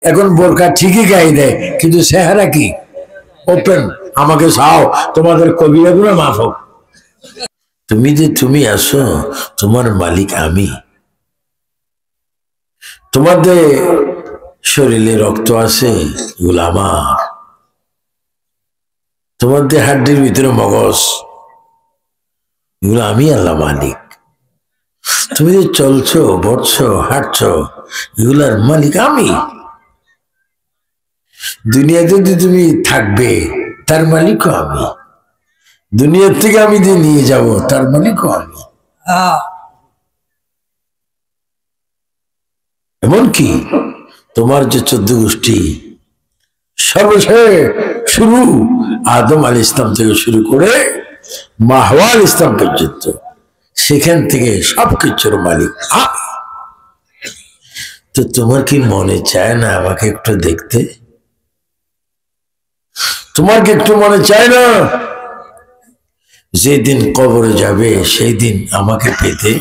এখন বোরকা ঠিকই গায়ে দেয়, কিন্তু চেহারা কি ওপেন। আমাকে চাও তোমাদের কবিরাগুলো মাফ হোক। তুমি যে তুমি আসো, তোমার মালিক আমি। তোমাদের শরীরে রক্ত আছে, এগুলো আমার। তোমাদের হাড্ডির ভিতরে মগজ, এগুলো আমি আল্লাহ মালিক। তুমি যে চলছো, বসছো, হাঁটছো, এগুলার মালিক আমি। দুনিয়াতে যদি তুমি থাকবে, তার মালিকও আমি। দুনিয়ার থেকে আমি যে নিয়ে যাব, তার মালিকও আমি। এমনকি তোমার যে 14 গোষ্ঠী, সর্বশেষ শুরু আদম আল ইসলাম থেকে শুরু করে মাহওয়া আল ইসলাম পর্যন্ত, সেখান থেকে সবকিছুর মালিক আমি। তো তোমার কি মনে চায় না আমাকে একটু দেখতে? তোমার কি একটু মনে চায় না যেদিন কবরে যাবে সেই দিন আমাকে পেতে?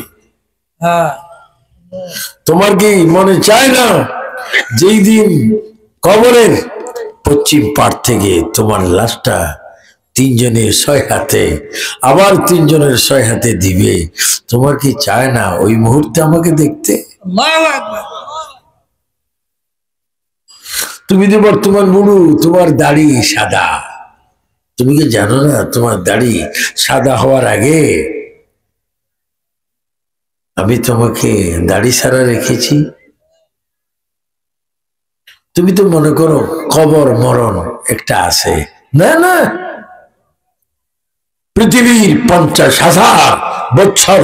তোমার কি মনে চায় না যেই দিন কবরের পশ্চিম পাড় থেকে তোমার লাশটা 3 জনের 6 হাতে, আবার 3 জনের 6 হাতে দিবে? তোমার কি চায় না ওই মুহূর্তে আমাকে দেখতে? তুমি যে বর্তমান বুড়ো, তোমার দাড়ি সাদা। তুমি কি জানো না তোমার দাড়ি সাদা হওয়ার আগে আমি তোমাকে দাড়ি ছাড়া রেখেছি? তুমি তো মনে করো কবর মরণ একটা আছে। না না, পৃথিবীর 50,000 বছর,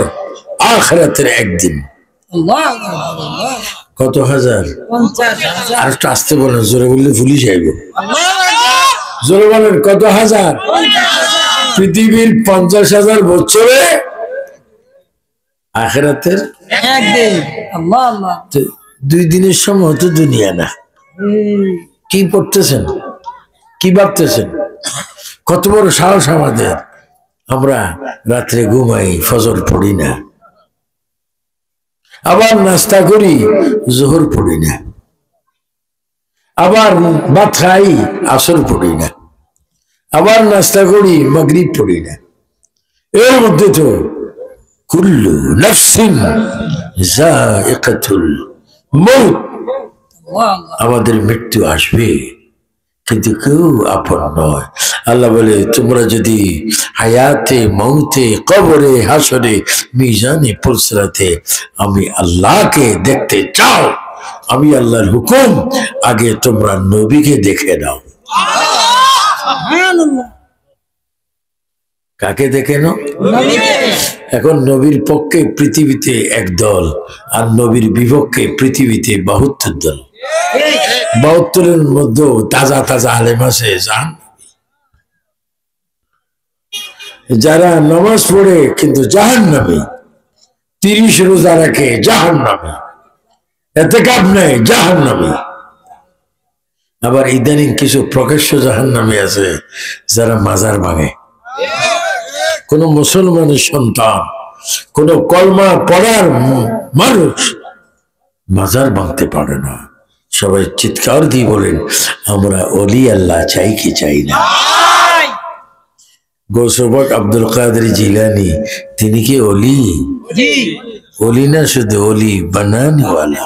আখিরাতের একদিন। কত হাজার? আর একটু আসতে বলেন, জোরে বললে ভুলি যাইব। জোরে বলেন, কত হাজার? পৃথিবীর 50,000 বছরে আখিরাতের একদিন। 2 দিনের সময় তো দুনিয়া না। কি পড়তেছেন, কি ভাবতেছেন? কত বড় সাহস আমাদের! আমরা রাত্রে ঘুমাই, ফজর পড়ি না, আবার নাস্তা করি, জোহর পড়ি না, আবার ভাত খাই, আসর পড়ি না, আবার নাস্তা করি, মাগরিব পড়ি না। এর মধ্যে তো কুল্লু নাফসিন যায়িকাতুল মউত, আমাদের মৃত্যু আসবে, কিন্তু কেউ আপন নয়। আল্লাহ বলে, তোমরা যদি হায়াতে, মৌতে, কবরে, হাসরে, মিজানে, পুলসরাতে আমি আল্লাহকে দেখতে চাও, আমি আল্লাহর হুকুম, আগে তোমরা নবীকে দেখে নাও। কাকে দেখে নাও? এখন নবীর পক্ষে পৃথিবীতে একদল, আর নবীর বিপক্ষে পৃথিবীতে 72 দল। 72-এর মধ্যে তাজা তাজা আলেম আছে যারা নামাজ পড়ে কিন্তু জাহান্নামী, 30 রোজা রাখে জাহান্নামী, ইতিকাফ নেই জাহান্নামী। আবার ইদানিং কিছু প্রকাশ্য জাহান্নামী আছে যারা মাজার ভাঙে। কোন মুসলমানের সন্তান, কোন কলমা পড়ার মানুষ মাজার ভাঙতে পারে না। সবাই চিৎকার দিয়ে বলেন, আমরা ওলি আল্লাহ চাই কি চাই না? গৌসবাক আব্দুল কাদের জিলানি, তিনি কি ওলি? ওলি না, শুধু ওলি বানানেওয়ালা।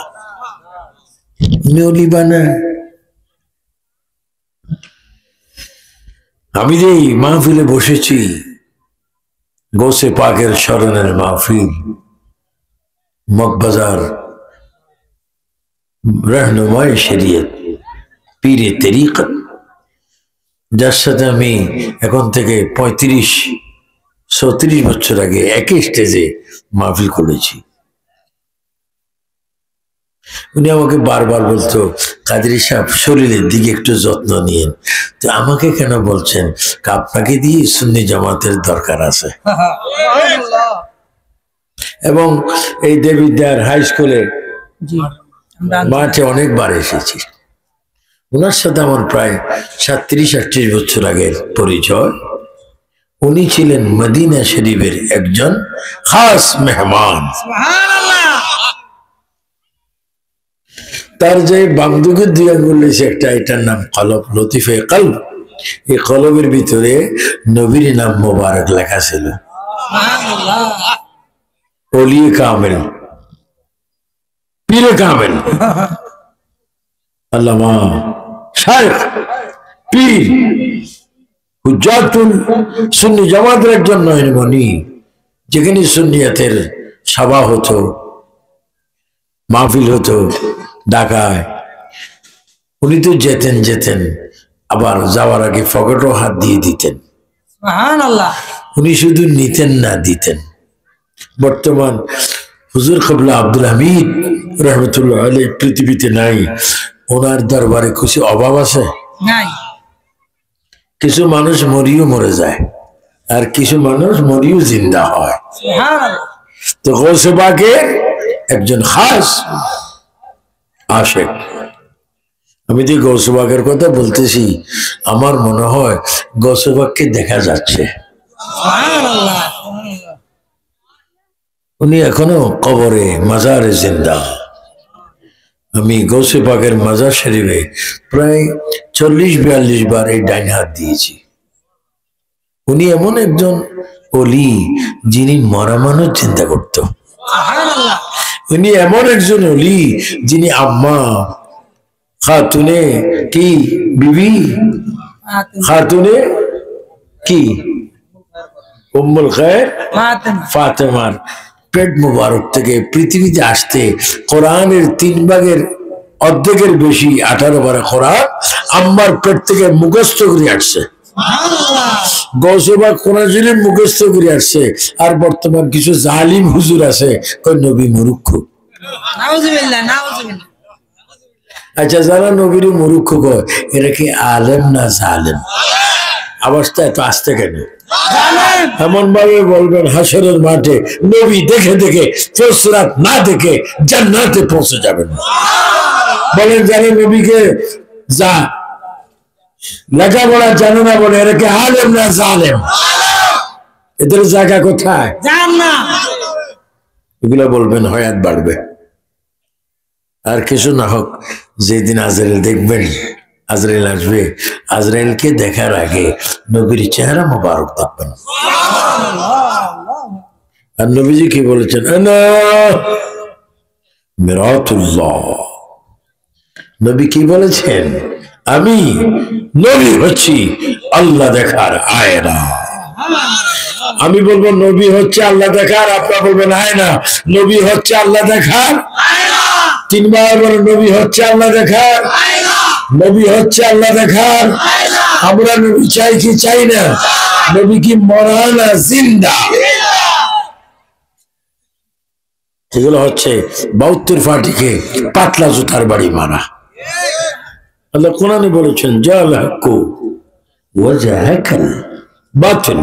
উনি ওলি বানান। আমি যে মাহফিলে বসেছি, গোসে পাকের স্মরণের মাহফিল, মগবাজার रहनुमाए शरीयत पीरे तरीकत, যার সাথে আমি এখন থেকে 35-36 বছর আগে একই স্টেজে মাহফিল করেছি। উনি আমাকে বারবার বলতো, কাদরি সাহেব শরীরের দিকে একটু যত্ন নিয়েন। তো আমাকে কেন বলছেন? আপনাকে দিয়ে সুন্নি জামাতের দরকার আছে। এবং এই দেবিদ্যার হাই স্কুলে মাঠে অনেকবার এসেছি। ওনার সাথে আমার প্রায় 37-38 বছর আগের পরিচয়। উনি ছিলেন মদিনা শরীফের একজন খাস মেহমান। তার যে বামদিকে দুই আঙ্গুল নিয়েছে একটা, এটার নাম কলব, লতিফে কলব। এই কলবের ভিতরে নবীর নাম মোবারক লেখা ছিল, ওলিয়ে কামেল, পীরে কামেল, আল্লামা শায়খ পীর হুজ্জাতুল সুন্নি জামাতের একজন নয়নমণি। যেখানে সুন্নিয়াতের সভা হতো, মাহফিল হতো ঢাকায়, উনি তো যেতেন, আবার যাওয়ার আগে পকেটও হাত দিয়ে দিতেন। উনি শুধু নিতেন না, দিতেন। বর্তমান হুজুর কবলা আব্দুল হামিদ রহমতুল্লাহ আলাইহি পৃথিবীতে নাই। ওনার দরবারে কিছু অভাব আছে? কিছু মানুষ মরিও মরে যায়, আর কিছু মানুষ মরিও জিন্দা হয়। তো গৌসে পাকের একজন খাস আশেক। আমি যে গৌসে পাকের কথা বলতেছি, আমার মনে হয় গৌসে পাককে দেখা যাচ্ছে। উনি এখনো কবরে মাজারে জিন্দা। আমি গৌসে পাকের মাজার শরীফে প্রায় 40-42 বার এই ডাইন হাত দিয়েছি। উনি এমন একজন ওলি যিনি মরা মানুষ চিন্তা করত। উনি এমন একজন ওলি যিনি আম্মা খাতুনে কি বিবি খাতুনে কি উম্মুল খায়র ফাতেমার পেট মুবারক থেকে পৃথিবীতে আসতে কোরআনের 3 ভাগের অর্ধেকের বেশি 18 বার কোরআন আম্মার পেট থেকে মুখস্থ করে আসছে। গৌসে পাক কোরআন শরীফ মুখস্থ করে আসছে। আর বর্তমান কিছু জালিম হুজুর আছে কই নবী মূর্খ। আচ্ছা, যারা নবীর মূর্খ কয় এরা কি আলেম না জালেম? অবস্থা এত আসতে কেন? এমন ভাবে বলবেন হাসরের মাঠে নবী দেখে দেখে ফুসরাত না দেখে জান্নাতে পৌঁছে যাবেন। বলেন যারা নবীকে যা লেখাপড়া জানে না বলে এরা কি আলেম না জালেম? এদের জায়গা কোথায়? এগুলো বলবেন হয়াত বাড়বে। আর কিছু না হোক, যেদিন আজরাইল দেখবেন, আজরাইল আসবে, আজরাইলকে দেখার আগে নবীর চেহারা মোবারক দেখবেন। আর নবীজি কি বলেছেন? মিরাতুল্লাহ। নবী কি বলেছেন? আমি নবী হচ্ছি আল্লাহ দেখার আয়না। আমি বলবো নবী হচ্ছে আল্লাহ দেখার, আপনারা বলবেন আয়না। নবী হচ্ছে আল্লাহ দেখার আয়না। 3 বার বলে নবী হচ্ছে আল্লাহ দেখার আয়না, নবী হচ্ছে আল্লাহ দেখার আয়না। আমরা নবী চাই কি চাই না? নবী কি মরা না জিন্দা? এগুলো হচ্ছে 72 ফাটিকে পাতলা জুতার বাড়ি মারা। আল্লাহ কোরআনে বলেছেন জাল হাক্কু ওয়া জাহাকাল বাতিল।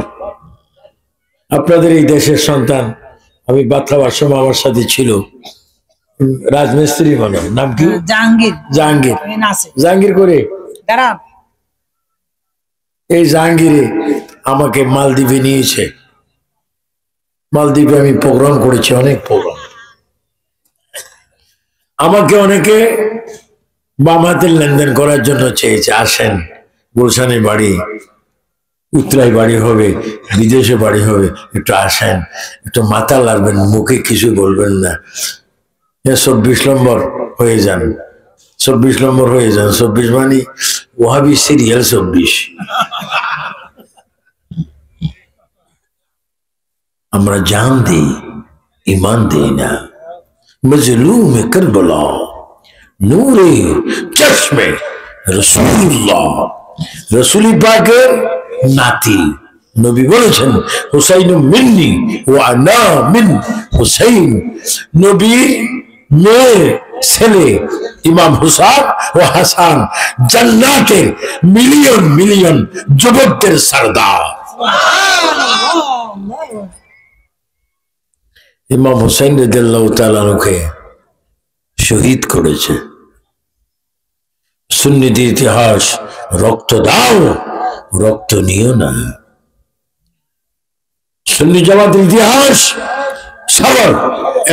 আপনাদের এই দেশের সন্তান, আমি বাতলাবার সময় আমার সাথে ছিল রাজমিস্ত্রি, বলে নাম কি? জাহাঙ্গীর। জাহাঙ্গীর, জাহাঙ্গীর করে এই জাহাঙ্গীরে আমাকে মালদ্বীপে নিয়েছে। মালদ্বীপে আমি প্রোগ্রাম করেছি, অনেক প্রোগ্রাম। আমাকে অনেকে বাম হাতের লেনদেন করার জন্য চেয়েছে, আসেন গুলশানে বাড়ি, উত্তরায় বাড়ি হবে, বিদেশে বাড়ি হবে, একটু আসেন, একটু মাথা লাগবেন, মুখে কিছু বলবেন না, 24 নম্বর হয়ে যান, 24 নম্বর হয়ে যান। 24 মানে ওহাবি সিরিয়াল 24। আমরা জান দিই, ইমান দিই না। মজলুম কারবালা নূরে চশমে রাসূলুল্লাহ, রাসূল পাকের নাতি। নবী বলেছেন হুসাইন মিন্নি ওয়া আনা মিন হুসাইন। নবীর মেয়ে ছেলে ইমাম হুসাইন ও হাসান জান্নাতের মিলিয়ন মিলিয়ন যুবকদের সরদার। ইমাম হুসাইন রাদিয়াল্লাহু তাআলা আনহুকে শহীদ করেছে। সুন্নিদের ইতিহাস রক্ত দাও, রক্ত নিও না। সুন্নি জামাতের ইতিহাস সবর,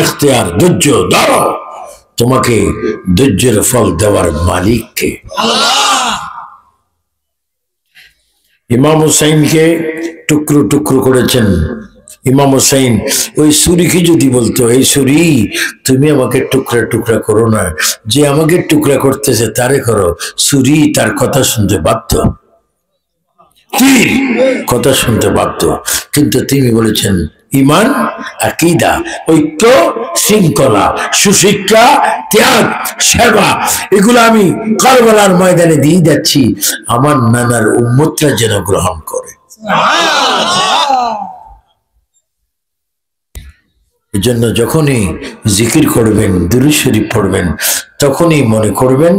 ইখতিয়ার, ধৈর্য ধরো, তোমাকে ধৈর্যের ফল দেওয়ার মালিক কে? ইমাম হুসাইনকে টুকরো টুকরো করেছেন। ইমাম হুসাইন ওই ছুরিকে যদি বলতো, এই ছুরি তুমি আমাকে টুকরা টুকরা করো না, যে আমাকে টুকরা করতেছে তারে করো, ছুরি তার কথা শুনতে বাধ্য, তীর কথা শুনতে বাধ্য। কিন্তু তিনি বলেছেন ঈমান, আকীদা, ঐক্য, শৃঙ্খলা, সুশিক্ষা, ত্যাগ, সেবা, এগুলো আমি কারবালার ময়দানে দিয়ে যাচ্ছি, আমার নানার উম্মতরা যেন গ্রহণ করে। এজন্য যখনই জিকির করবেন, দুরূদ শরীফ পড়বেন, তখনই মনে করবেন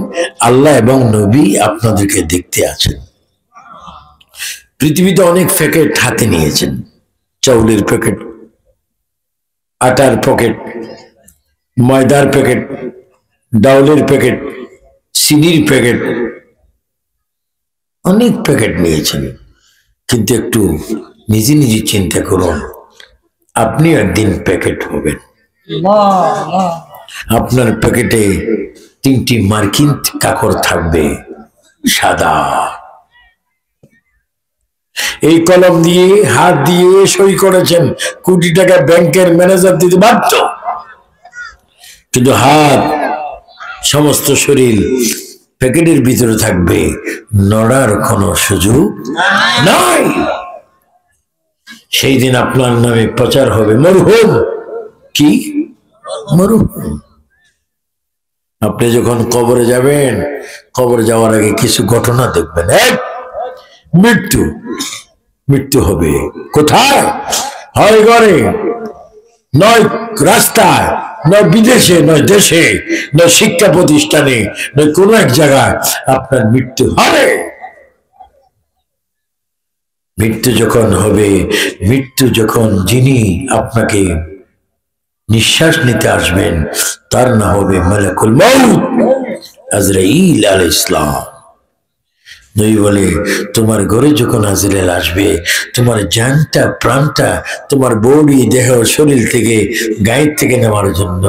আল্লাহ এবং নবী আপনাদেরকে দেখতে আছেন। পৃথিবীতে অনেক প্যাকেট হাতে নিয়েছেন, চাউলের প্যাকেট, আটার প্যাকেট, ময়দার প্যাকেট, ডাউলের প্যাকেট, চিনির প্যাকেট, অনেক প্যাকেট নিয়েছেন। কিন্তু একটু নিজে নিজে চিন্তা করুন, আপনি একদিন প্যাকেট হবেন। আপনার প্যাকেটে 3টি মার্কিন কাকড় থাকবে, সাদা। এই কলম দিয়ে হাত দিয়ে সই করেছেন, কোটি টাকা ব্যাংকের ম্যানেজার দিতে বাধ্য, কিন্তু হাত, সমস্ত শরীর প্যাকেটের ভিতরে থাকবে, নড়ার কোনো সুযোগ নাই। সেই দিন আপনার নামে প্রচার হবে মরহুম। কি মরহুম? আপনি যখন কবরে যাবেন, কবরে যাওয়ার আগে কিছু ঘটনা দেখবেন। এক, মৃত্যু। মৃত্যু হবে কোথায়? হয় ঘরে, নয় রাস্তায়, নয় বিদেশে, নয় দেশে, নয় শিক্ষা প্রতিষ্ঠানে, নয় কোনো এক জায়গায় আপনার মৃত্যু হবে। মৃত্যু যখন হবে, মৃত্যু যখন যিনি আপনাকে নিঃশ্বাস নিতে আসবেন, তার নাম হবে মালাকুল মউত, আজরাইল আলাইহিস সালাম। নবী বলে, তোমার ঘরে যখন আজরাইল আসবে, তোমার জানটা, প্রাণটা, তোমার বডি, দেহ, শরীর থেকে, গায়ের থেকে নেওয়ার জন্য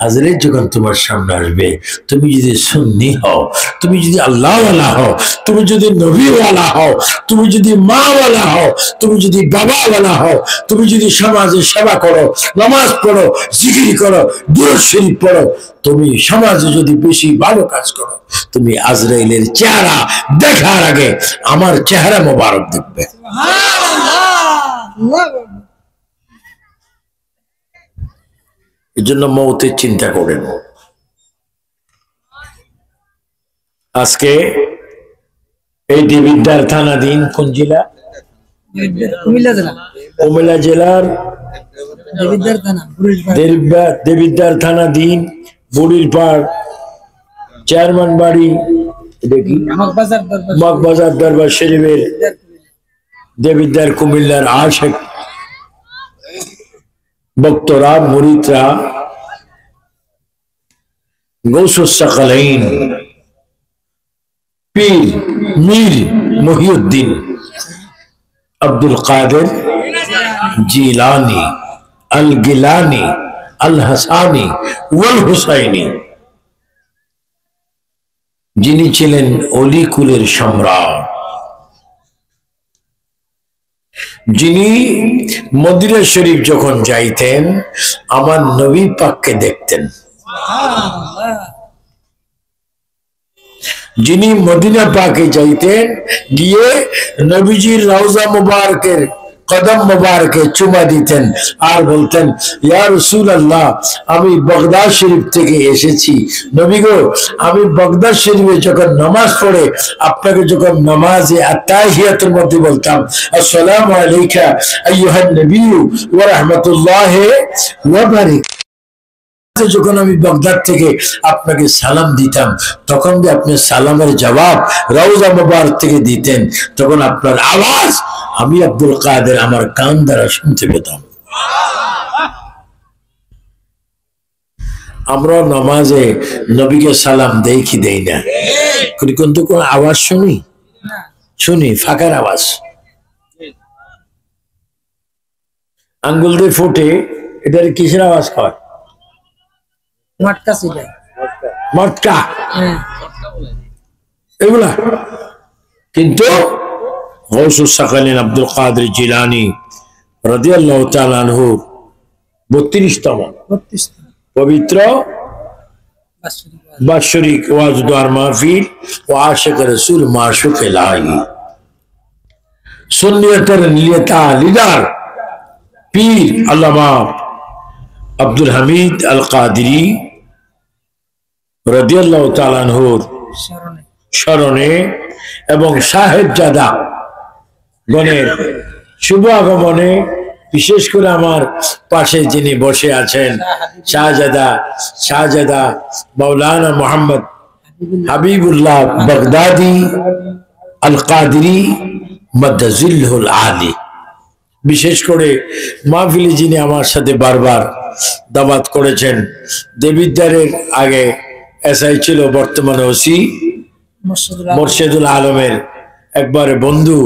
আজরাইল যখন তোমার সামনে আসবে, তুমি যদি সুন্নি হও, তুমি যদি আল্লাহওয়ালা হও, তুমি যদি নবীওয়ালা হও, তুমি যদি মাওয়ালা হও, তুমি যদি বাবাওয়ালা হও, তুমি যদি সমাজে সেবা করো, নামাজ পড়ো, জিকির করো, দুরূদ শরীফ পড়ো, তুমি সমাজে যদি বেশি ভালো কাজ করো, তুমি আজরাইলের চেহারা দেখার আগে আমার চেহারা মোবারক দেখবে। এই জন্য মৌতের চিন্তা করেন। আজকে এই দেবিদ্বার থানাধীন কোন জেলা? কুমিল্লা জেলার দেবিদ্বার থানাধীন বুড়িরপাড় চেয়ারম্যান বাড়ি, মগবাজার দরবার শরীফের দেবিদ্বার কুমিল্লার আশেক ভক্তরা, মুরিদরা, গৌসুস সাকালাইন, পীর মীর মহিউদ্দিন আব্দুল কাদের জিলানি আল গিলানি আল হাসানি ওয়াল হুসাইনি, যিনি ছিলেন অলি কুলের সম্রাট, যিনি মদিনা শরীফ যখন যাইতেন আমার নবী পাককে দেখতেন, যিনি মদিনা পাকে যাইতেন, গিয়ে নবীজির রওজা মুবারকের কদম মুবারকে চুমা দিতেন আর বলতেন, ইয়া রাসূলুল্লাহ, আমি বাগদাদ শরীফ থেকে এসেছি, নবী গো, আমি বাগদাদ শরীফে যখন নামাজ পড়ে আপনাকে যখন নামাজে আত্তাহিয়াতের মধ্যে বলতাম, আসসালামু আলাইকা আইয়ুহান নবী ওয়া রাহমাতুল্লাহি ওয়া বারাকাতুহু, যখন আমি বাগদাদ থেকে আপনাকে সালাম দিতাম, তখন যে আপনি সালামের জবাব রওজা মুবারক থেকে দিতেন, তখন আপনার আওয়াজ আমি আব্দুল কাদের আমার কান দ্বারা শুনতে পেতাম। আমরা নামাজে নবীকে সালাম দেই কি দেই না? কিন্তু কোন আওয়াজ শুনি? শুনি, ফাঁকার আওয়াজ। আঙ্গুল দিয়ে ফুটে, এটার কিসের আওয়াজ হয়? মটকা এগুলা। কিন্তু গৌসুস সাকালিন আব্দুল কাদের জিলানী রাদিয়াল্লাহু তাআলা আনহু 32তম পবিত্র বাৎসরিক ওয়াজ দুআর মাহফিল ও আশিক রাসূল মাশুক ইলাহি সুন্নিয়তের লিডার পীর আল্লামা আব্দুল হামিদ আল কাদেরী রাদিয়াল্লাহু তাআলা আনহুর স্মরণে এবং সাহেবজাদা গণের শুভ আগমনে, বিশেষ করে আমার পাশে যিনি বসে আছেন শাহজাদা মাওলানা মোহাম্মদ হাবিবুল্লাহ বাগদাদি আল কাদেরী মাদ্দাজিল্লুল আলী, বিশেষ করে মাহফিলে যিনি আমার সাথে বারবার দাওয়াত করেছেন, দেবিদ্বারের আগে এসআই ছিল, বর্তমানে ওসি মোর্শেদুল আলমের একবারে বন্ধু,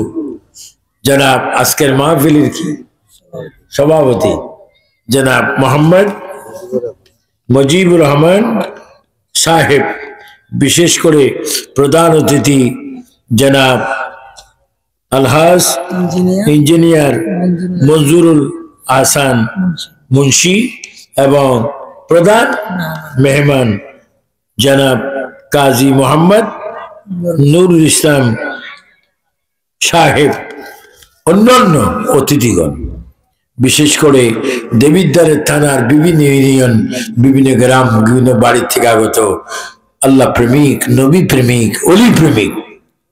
জনাব আজকের মাহফিলের কি সভাপতি জনাব মোহাম্মদ মুজিবুর রহমান সাহেব, বিশেষ করে প্রধান অতিথি জনাব আলহাজ ইঞ্জিনিয়ার মঞ্জুরুল আহসান মুন্সি এবং প্রধান মেহমান জনাব কাজী মোহাম্মদ নুরুল ইসলাম সাহেব, অন্যান্য অতিথিগণ, বিশেষ করে দেবিদ্বারের থানার বিভিন্ন ইউনিয়ন, বিভিন্ন গ্রাম, বিভিন্ন বাড়ি থেকে আগত আল্লাহ প্রেমিক, নবী প্রেমিক, অলি প্রেমিক,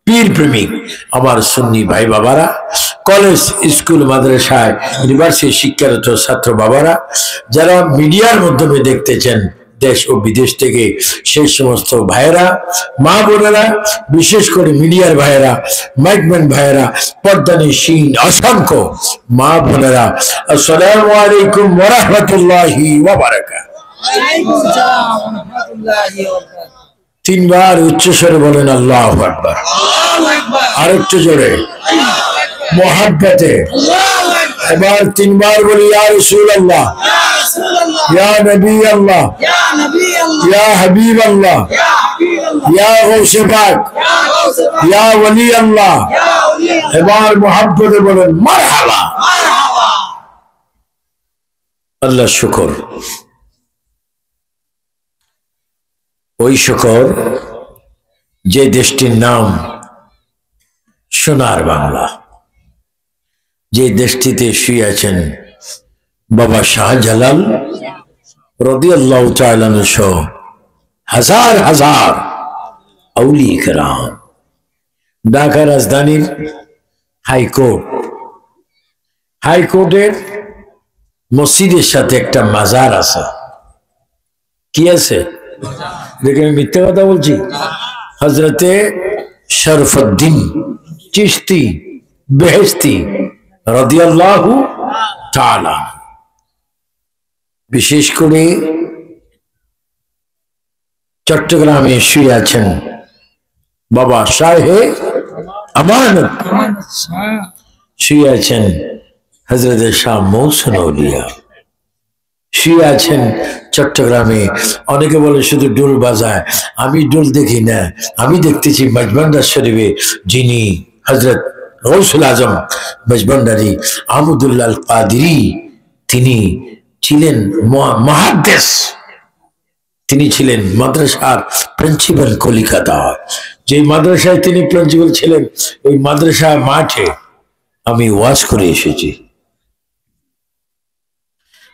পীর প্রেমিক আমার সুন্নি ভাই বাবারা, কলেজ স্কুল মাদ্রাসায় ইউনিভার্সিটি শিক্ষারত ছাত্র বাবারা, যারা মিডিয়ার মাধ্যমে দেখতেছেন দেশ ও বিদেশ থেকে, সেই সমস্ত ভাইয়েরা, মা বোনেরা, বিশেষ করে মিডিয়ার ভাইয়েরা, মাইকম্যান ভাইয়েরা, পর্দানিশীন অসংখ্য মা বোনেরা, আসসালামু আলাইকুম ওয়া রাহমাতুল্লাহি ওয়া বারাকাতুহু। তিনবার উচ্চস্বরে বলেন আল্লাহু আকবার, আরেকটু জোরে মুহাব্বতে, এবার তিনবার বলি ইয়া রাসূলুল্লাহ, ইয়া নবী আল্লাহ, ইয়া হাবিব আল্লাহ, ইয়া গৌসে পাক, ইয়া ওলি আল্লাহ। এবার মুহাব্বতে বলেন মারহাবা। আল্লাহ শুকর, ওই শুকর যে দেশটির নাম সোনার বাংলা, যে দেশটিতে শুয়ে আছেন বাবা শাহজালাল রাদিয়াল্লাহু তাআলা আনহু সহ হাজার হাজার আউলিয়া কেরাম। ঢাকা রাজধানীর হাইকোর্টের মসজিদের সাথে একটা মাজার আছে। কি আছে? দেখে আমি মিথ্যা কথা বলছি? হযরতে শরফুদ্দিন চিশতি বেহেশতি রাদিয়াল্লাহু তাআলা, বিশেষ করে চট্টগ্রামে শুয়ে আছেন বাবা শাহে আমানত, শুয়ে আছেন হযরত শাহ মহসিন আউলিয়া, শুয়ে আছেন চট্টগ্রামে। অনেকে বলে শুধু ডোল বাজায়, আমি ডোল দেখি না, আমি দেখতেছি মেজবান্ডার শরীফে যিনি হযরত গৌসুল আজম মেজবান্ডারি আহমদুল্লাহ আল কাদেরী, তিনি ছিলেন মুহাদ্দিস, তিনি ছিলেন মাদ্রাসার প্রিন্সিপাল কলিকাতা। যে মাদ্রাসায় তিনি প্রিন্সিপাল ছিলেন, ওই মাদ্রাসা মাঠে আমি ওয়াজ করে এসেছি।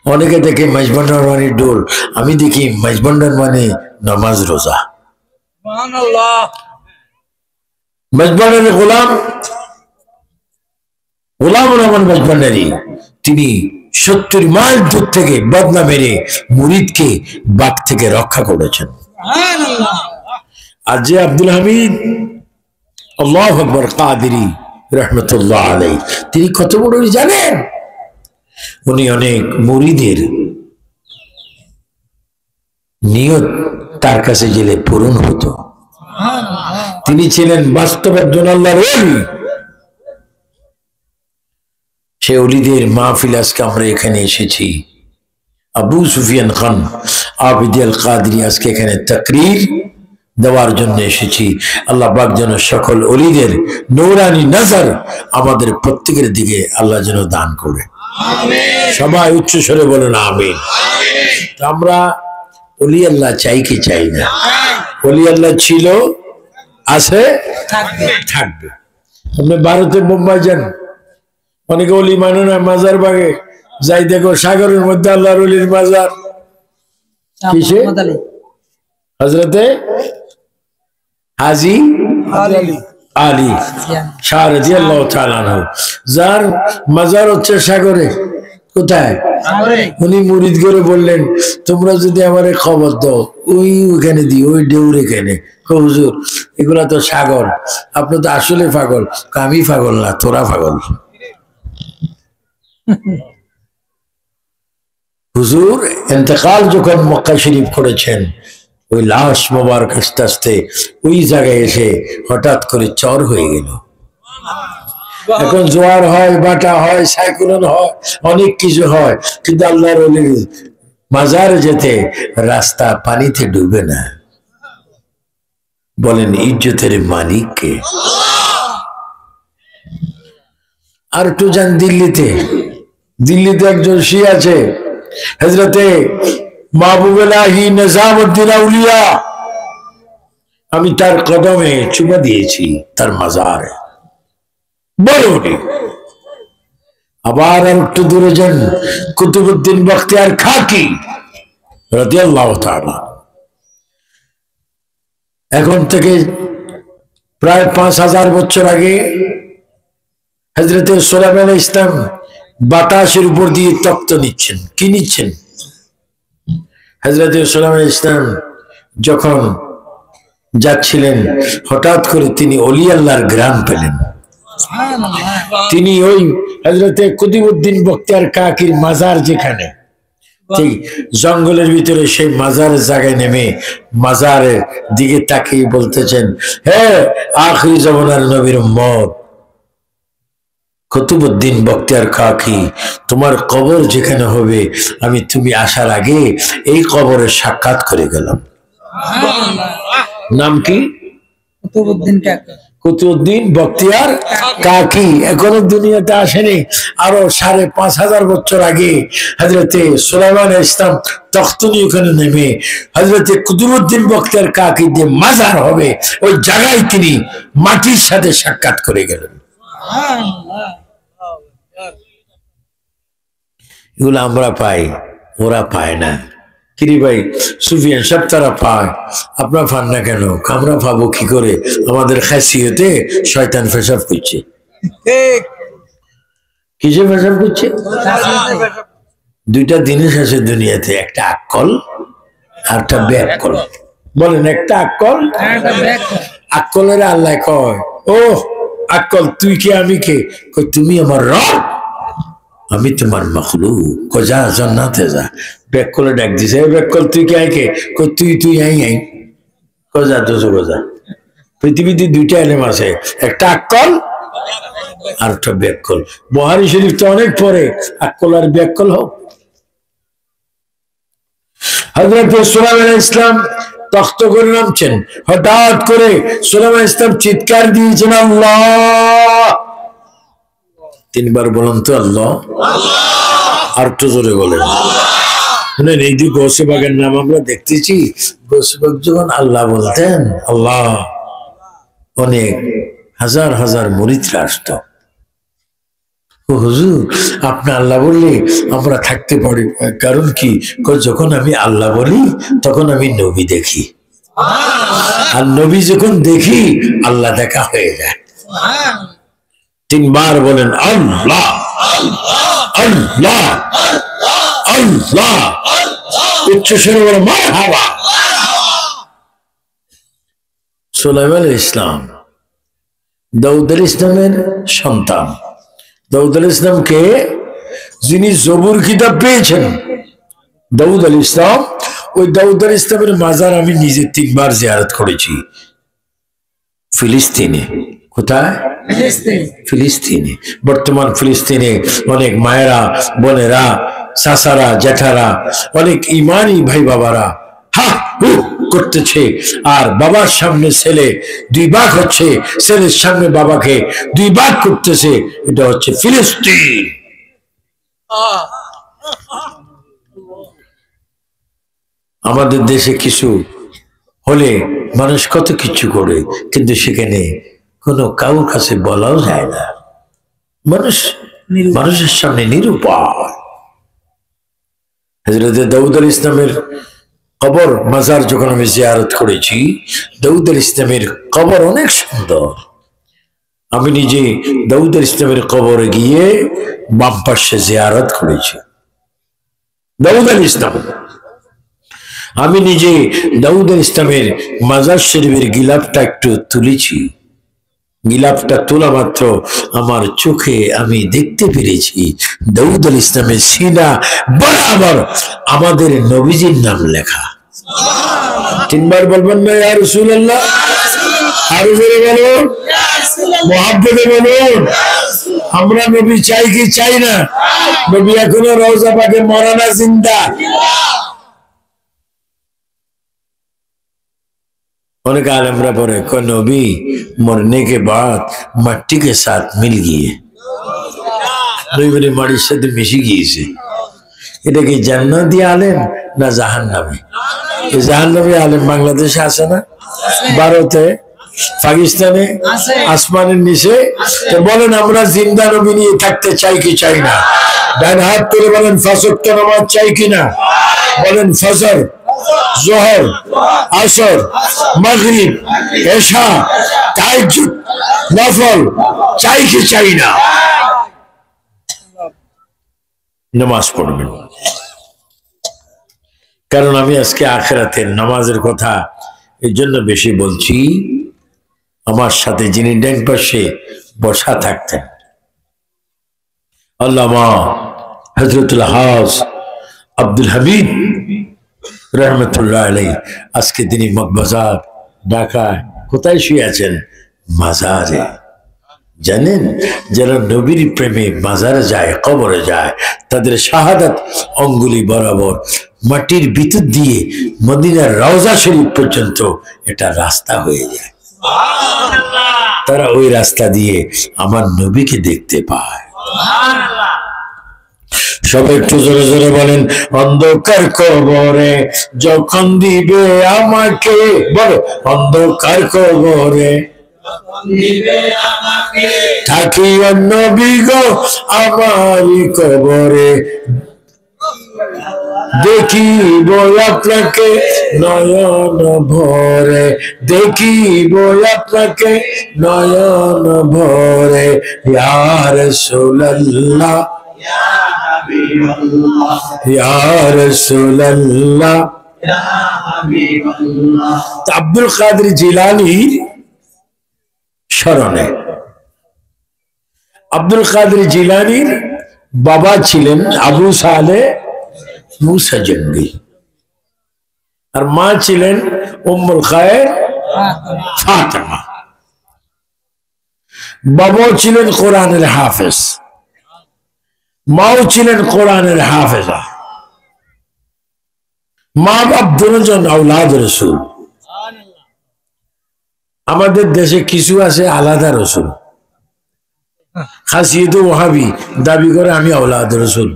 অনেকে দেখে মেজবান্ডার মানে ডোল, আমি দেখি মেজবান্ডার মানে নামাজ রোজা। মেজবান্ডারের গোলাম রহমান মেজবান্ডারি, তিনি 70 মাইল দূর থেকে বদনা মেরে মুরিদকে বাঘ থেকে রক্ষা করেছেন। আর যে আব্দুল হামিদ আল্লাহু আকবার কাদেরী রহমতুল্লাহ আলাইহি, তিনি কত বড় জানেন? উনি অনেক মুরিদের নিয়ত তার কাছে গেলে পূরণ হতো। তিনি ছিলেন বাস্তব একজন আল্লাহর ওলি। সে ওলিদের মাহফিল আজকে আমরা এখানে এসেছি, আবু সুফিয়ান খান আবিদি আল কাদরি আজকে এখানে তাকরীর দেওয়ার জন্য এসেছি। আল্লাহ পাক যেন সকল ওলিদের নূরানি নজর আমাদের প্রত্যেকের দিকে আল্লাহ যেন দান করে। সবাই উচ্চ স্বরে বলেন আমিন। আমরা ওলি আল্লাহ চাই কি চাই না? ওলি আল্লাহ ছিল, আছে, থাকবে। আপনি ভারতে মুম্বাই যান, অনেকে ওলি মানে না, মাজার বাগে যাই দেখো সাগরের মধ্যে আল্লাহর ওলির মাজার। কিসে? হযরতে হাজী আলী শাহ রাদিয়াল্লাহু তাআলা আনহু, যার মাজার হচ্ছে সাগরে। কোথায়? উনি মুরিদ করে বললেন, তোমরা যদি আমারে খবর দাও ওইখানে দিই, ওই ঢেউরে কেনে। হুজুর এগুলা তো সাগর, আপনি তো আসলে পাগল। আমি পাগল না, তোরা পাগল। হুজুর ইন্তেকাল যখন মক্কা শরীফ করেছেন, ওই লাশ মোবারক আস্তে আস্তে ওই জায়গায় এসে হঠাৎ করে চর হয়ে গেল। এখন জোয়ার হয়, বাটা হয়, সাইক্লোন হয়, অনেক কিছু হয়, কিন্তু আল্লাহর ওলির মাজার যেতে রাস্তা পানিতে ডুবে না। বলেন ইজ্জতের মালিক কে? আর একটু যান দিল্লিতে, দিল্লিতে একজন শিয়া আছে, হযরতে মাহবুব এলাহি নিজামউদ্দিন আউলিয়া। আমি তার কদমে চুমা দিয়েছি, তার মাজারে। বলুন আবার একটু দূরে যান, কুতুবউদ্দিন বখতিয়ার খাকি রাদিয়াল্লাহু তাআলা। এখন থেকে প্রায় 5000 বছর আগে হযরতে সুলাইমান আলাইহিস সালাম বাতাসের উপর দিয়ে তক্ত নিচ্ছেন। কি নিচ্ছেন? হযরতে সুলাইমান আলাইহিস সালাম যখন যাচ্ছিলেন, হঠাৎ করে তিনি ওলি আল্লাহর গ্রাম পেলেন। তিনি ওই হযরতে কুতুবউদ্দিন বখতিয়ার কাকির মাজার যেখানে, ঠিক জঙ্গলের ভিতরে সেই মাজারের জায়গায় নেমে মাজারের দিকে তাকিয়ে বলতেছেন, হে আখিরি জামানার নবীর উম্মত কুতুবউদ্দিন বখতিয়ার কাকি, তোমার কবর যেখানে হবে আমি তুমি আসার আগে এই কবরে সাক্ষাৎ করে গেলাম। নাম কি? কুতুবউদ্দিন কাকি, কুতুবউদ্দিন বখতিয়ার কাকি। এখনো দুনিয়াতে আসেনি, আরো 5500 বছর আগে হযরতে সুলাইমান আলাইহিস সালাম তখ্ত নিয়ে ওখানে নেমে হযরতে কুতুবউদ্দিন বখতিয়ার কাকি যে মাজার হবে ওই জায়গায় তিনি মাটির সাথে সাক্ষাৎ করে গেলেন। এগুলো আমরা পাই, ওরা পায় না। কিরি ভাই সুফিয়ান সব তারা পায়, আপনারা পান না কেন? আমরা পাবো কি করে? আমাদের খাসিয়তে শয়তান পেশাব করছে। কিসে পেশাব করছে? দুইটা জিনিস আছে দুনিয়াতে, একটা আক্কল আর একটা ব্যাককল। বলেন একটা আক্কল, আক্কলের আল্লাহ কয়, ও আক্কল তুই কে আমি কে? কই তুমি আমার রব, আমি তোমার মখলুক। যা জান্নাতে যা। ব্যাককলে ডাক দিছে, ব্যাককল তুই কে আই কে? কই তুই তুই আই আই। যা দুজো যা। পৃথিবীতে দুইটা এলেম আছে, একটা আক্কল আর একটা ব্যাককল। বুখারী শরীফ তো অনেক পরে, আক্কল আর ব্যাককল হোক। হযরত সুলাইমান আলাইহিস সালাম তখ্ত করে নামছেন, হঠাৎ করে সুলাইমান আলাইহিস সালাম চিৎকার দিয়েছেন, আল্লাহ। 3 বার বলুন তো আল্লাহ। আর একটু জোরে বলেন। এই যে গৌসে বাগের নাম আমরা দেখতেছি, গৌসে বাগ যখন আল্লাহ বলতেন, আল্লাহ, অনেক হাজার হাজার মুরিদরা আসতো। ও হুজুর আপনি আল্লাহ বললে আমরা থাকতে পারি, কারণ কি? যখন আমি আল্লাহ বলি তখন আমি নবী দেখি, আর নবী যখন দেখি আল্লাহ দেখা হয়ে যায়। 3 বার বলেন আল্লাহ আল্লাহ আল্লাহ, উচ্চ স্বরে বলেন মারহাবা। সুলাইমান আলাইহিস সালাম দাউদ আলাইহিস সালামের সন্তান। দাউদ আলাইহিস সালামকে যিনি জবুর কিতাব পেয়েছেন, দাউদ আলাইহিস সালাম, ওই দাউদ আলাইহিস সালামের মাজার আমি নিজে 3 বার জিয়ারত করেছি ফিলিস্তিনে। কোথায়? ফিলিস্তিনে। বর্তমান ফিলিস্তিনে অনেক মায়েরা বোনেরা চাচারা জেঠারা অনেক ইমানি ভাই বাবারা হা হু করতেছে, আর বাবার সামনে ছেলে দুই ভাগ হচ্ছে, ছেলের সামনে বাবাকে দুই ভাগ করতেছে। এটা হচ্ছে ফিলিস্তিন। আমাদের দেশে কিছু হলে মানুষ কত কিছু করে, কিন্তু সেখানে কোনো কারোর কাছে বলাও যায় না। মানুষের সামনে নিরুপায়। হযরত দাউদ আলাইহিস ইসলামের কবর মাজার যখন আমি জিয়ারত করেছি, দাউদ আলাইহিস ইসলামের কবর অনেক সুন্দর। আমি নিজে দাউদ আলাইহিস ইসলামের কবরে গিয়ে বাম পাশে জিয়ারত করেছি। দাউদ আলাইহিস ইসলাম, আমি নিজে দাউদ আলাইহিস ইসলামের মাজার শরীফের গিলাফটা একটু তুলেছি। গিলাফটা তোলা মাত্র আমার চোখে আমি দেখতে পেরেছি দাউদ আলাইহিস ইসলামের সিনা বরাবর আমাদের নবীজির নাম লেখা। তিনবার বলবেন না ইয়া রাসূলুল্লাহ? আরো জোরে বলুন, মুহাব্বতে বলুন। আমরা নবী চাই কি চাই না? নবী এখনো রওজা পাকে মরা না, জিন্দা। उन्होंने कहा आलमरा पर को नबी मरने के बाद मट्टी के साथ मिल गई है, नबी मेरी माड़ी से मिशी गई से। এটা কি জান্নাতি আলেম না জাহান্নামী? এই জাহান্নামী আলেম বাংলাদেশে আছে না, ভারতে, পাকিস্তানে, আসমানের নিচে। তো বলেন আমরা জিন্দা নবী নিয়ে থাকতে চাই কি চাই না? ডান হাত তুলে বলেন ফজর নামাজ চাই কিনা? বলেন ফজর, জোহর, আসর, মাগরিব, এশা, তাহাজ্জুদ, নফল চাই কি চাই না? নামাজ পড়বেন। কারণ আমি আজকে আখিরাতের নামাজের কথা এই জন্য বেশি বলছি, আমার সাথে যিনি ডান পাশে বসা থাকতেন আল্লামা হযরতুল হাজ আব্দুল হামিদ রহমতুল্লাহ আলাইহি, আজকে তিনি মগবাজার ঢাকায় কোথায় শুয়ে আছেন? মাজারে। জানেন, যারা নবীর প্রেমে মাজারে যায়, কবরে যায়, তাদের শাহাদাত অঙ্গুলি বরাবর মাটির ভিতর দিয়ে মদিনার রওজা শরীফ পর্যন্ত এটা রাস্তা হয়ে যায়। তারা ওই রাস্তা দিয়ে আমার নবীকে দেখতে পায়। সবাই একটু জোরে জোরে বলেন, অন্ধকার কবরে যখন দিবে আমাকে, বলো অন্ধকার কবরে থাকি নবী গো আমারই কবরে, দেখিব আপনাকে নয়ন ভরে, দেখিব আপনাকে নয়ন ভরে, ইয়া রাসূলুল্লাহ ইয়া রাসূলুল্লাহ। আব্দুল কাদের জিলানীর স্মরণে, আব্দুল কাদের জিলানীর বাবা ছিলেন আবু সালে মুসা জঙ্গি, আর মা ছিলেন উম্মুল খায়ের ফাতেমা। বাবাও ছিলেন কোরআনের হাফেজ, মাও ছিলেন কোরআনের হাফেজা। মা বাপ দুজন আওলাদ রাসূল। আমাদের দেশে কিছু আছে আলাদা রসুল, খাসিয়ত ওয়াহাবি দাবি করে আমি আওলাদ রাসূল।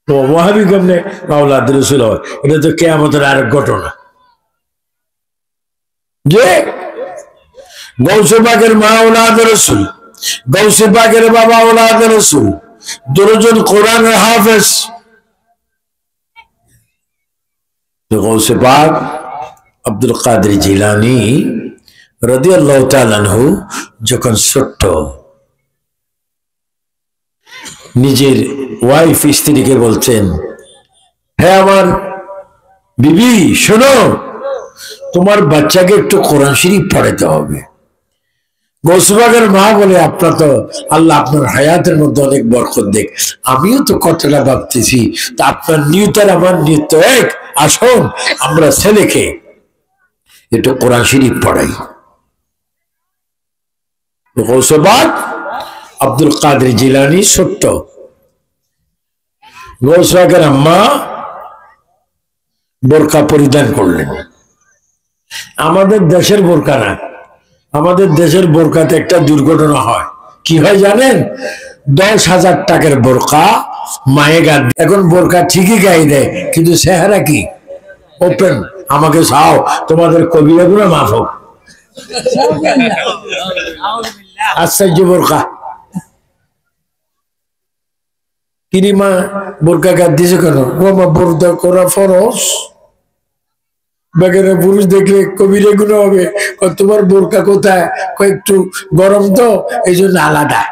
তো ওয়াহাবি কেমনে আওলাদ রাসূল হয়? এটা তো কিয়ামতের আরেক ঘটনা। যে গৌসে পাকের মা আওলাদ রাসূল, গৌসে পাকের বাবা আওলাদ রাসূল, দুজন কোরআনের হাফেজ। গৌসে পাক আব্দুল কাদের জিলানী রাদিয়াল্লাহু তাআলা আনহু যখন ছোট্ট, নিজের ওয়াইফ স্ত্রীকে বলছেন, হ্যাঁ আমার বিবি শোনো, তোমার বাচ্চাকে একটু কোরআন শরীফ পড়াতে হবে। গৌসে পাকের মা বলে, আপনার তো আল্লাহ আপনার হায়াতের মধ্যে অনেক বরকত দেখ, আমিও তো কথাটা ভাবতেছি, তা আপনার নিয়ত আর আমার নিয়ত এক, আসুন আমরা ছেলেকে একটু কোরআন শরীফ পড়াই। গৌসে পাক আব্দুল কাদের জিলানী ছোট্ট, গৌস পাকের আম্মা বোরকা পরিধান করলেন। আমাদের দেশের বোরকা না, আমাদের দেশের বোরকাতে একটা দুর্ঘটনা হয়। কি হয় জানেন? 10,000 টাকার বোরকা মায়ে গান, এখন বোরকা ঠিকই গায়ে দেয়, কিন্তু চেহারা কি ওপেন। আমাকে চাও তোমাদের কবিরাগুলো মাফ হোক। আশ্চর্য বোরকা কিনি মা, বোরকা গাদ দিছে কেন? মা বোরকা করা ফরজ। বেগানা পুরুষ দেখলে কবিরে গুলো হবে, তোমার বোরকা কোথায়? একটু গরম তো এই জন্য আলাদা।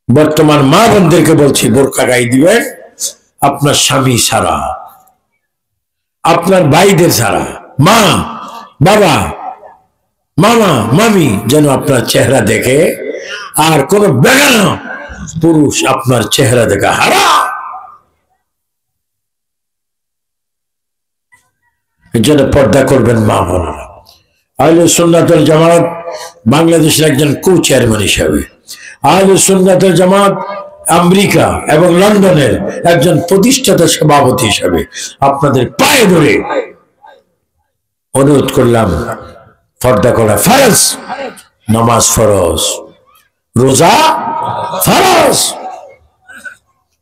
বর্তমান মা বোনদেরকে বলছি, বোরকা গায়ে দিবেন আপনার স্বামী ছাড়া, আপনার ভাইদের ছাড়া, মা বাবা মামা মামি যেন আপনার চেহারা দেখে, আর কোন বেগানা পুরুষ আপনার চেহারা দেখা হারাম। এর জন্য পর্দা করবেন মা বোনেরা। আহলে সুন্নাত ওয়াল জামাত বাংলাদেশের একজন কো চেয়ারম্যান হিসাবে, আহলে সুন্নাত ওয়াল জামাত আমেরিকা এবং লন্ডনের একজন প্রতিষ্ঠাতা সভাপতি হিসাবে আপনাদের পায়ে ধরে অনুরোধ করলাম, পর্দা করা ফরজ, নামাজ ফরজ, রোজা ফরজ,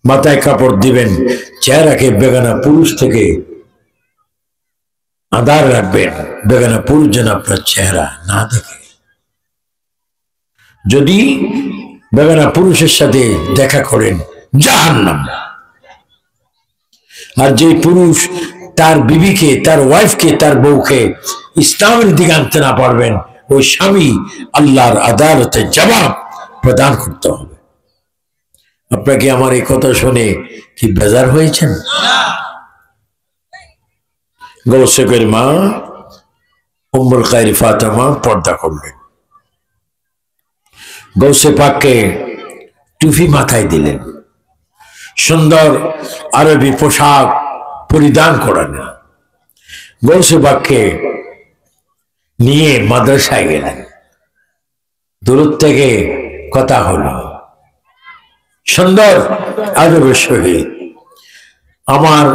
মাথায় কাপড় দিবেন, চেহারাকে বেগানা পুরুষ থেকে আধার রাখবেন, বেগানা পুরুষ যেন আপনার চেহারা না দেখে। যদি বেগানা পুরুষের সাথে দেখা করেন জাহান্নাম। আর যে পুরুষ তার বিবিকে, তার ওয়াইফকে, তার বউকে ইসলামের দিকে আনতে না পারবেন, ওই স্বামী আল্লাহর আদালতে জবাব প্রদান করতে হবে। আপনাকে আমার এই কথা শুনে কি বেজার হয়েছেন? গৌসের মা উম্মুল খায়র ফাতেমা পর্দা করলেন, গৌসে পাককে টুপি মাথায় দিলেন, সুন্দর আরবি পোশাক পরিধান করালেন, গৌসে পাককে নিয়ে মাদ্রাসায় গেলেন। দূর থেকে কথা হলো, সুন্দর আদবের সহিত আমার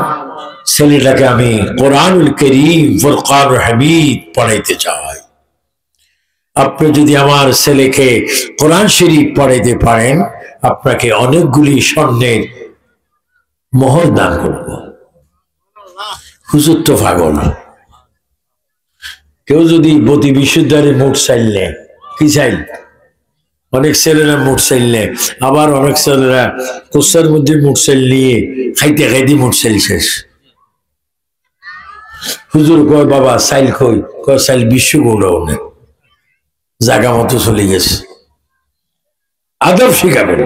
ছেলেটাকে আমি কোরআনুল কারীম ফুরকান হামিদ পড়াইতে চাই। আপনি যদি আমার ছেলেকে কোরআন শরীফ পড়াইতে পারেন, আপনাকে অনেকগুলি স্বর্ণের মোহর দান করব। হুজুর তো পাগল। কেউ যদি বতি বিশ্ববিদ্যালয়ে মোট চাইলে কি চাইল, অনেক ছেলেরা মোট চাইলে, আবার অনেক ছেলেরা কোষার মধ্যে মোট চাইল নিয়ে খাইতে খাইতে মোট চাইল শেষ। হুজুর কয় বাবা চাইল কই? কয় চাইল বিশ্ব গোডাউনে জায়গা মতো চলে গেছে। আদব শিখাবেন,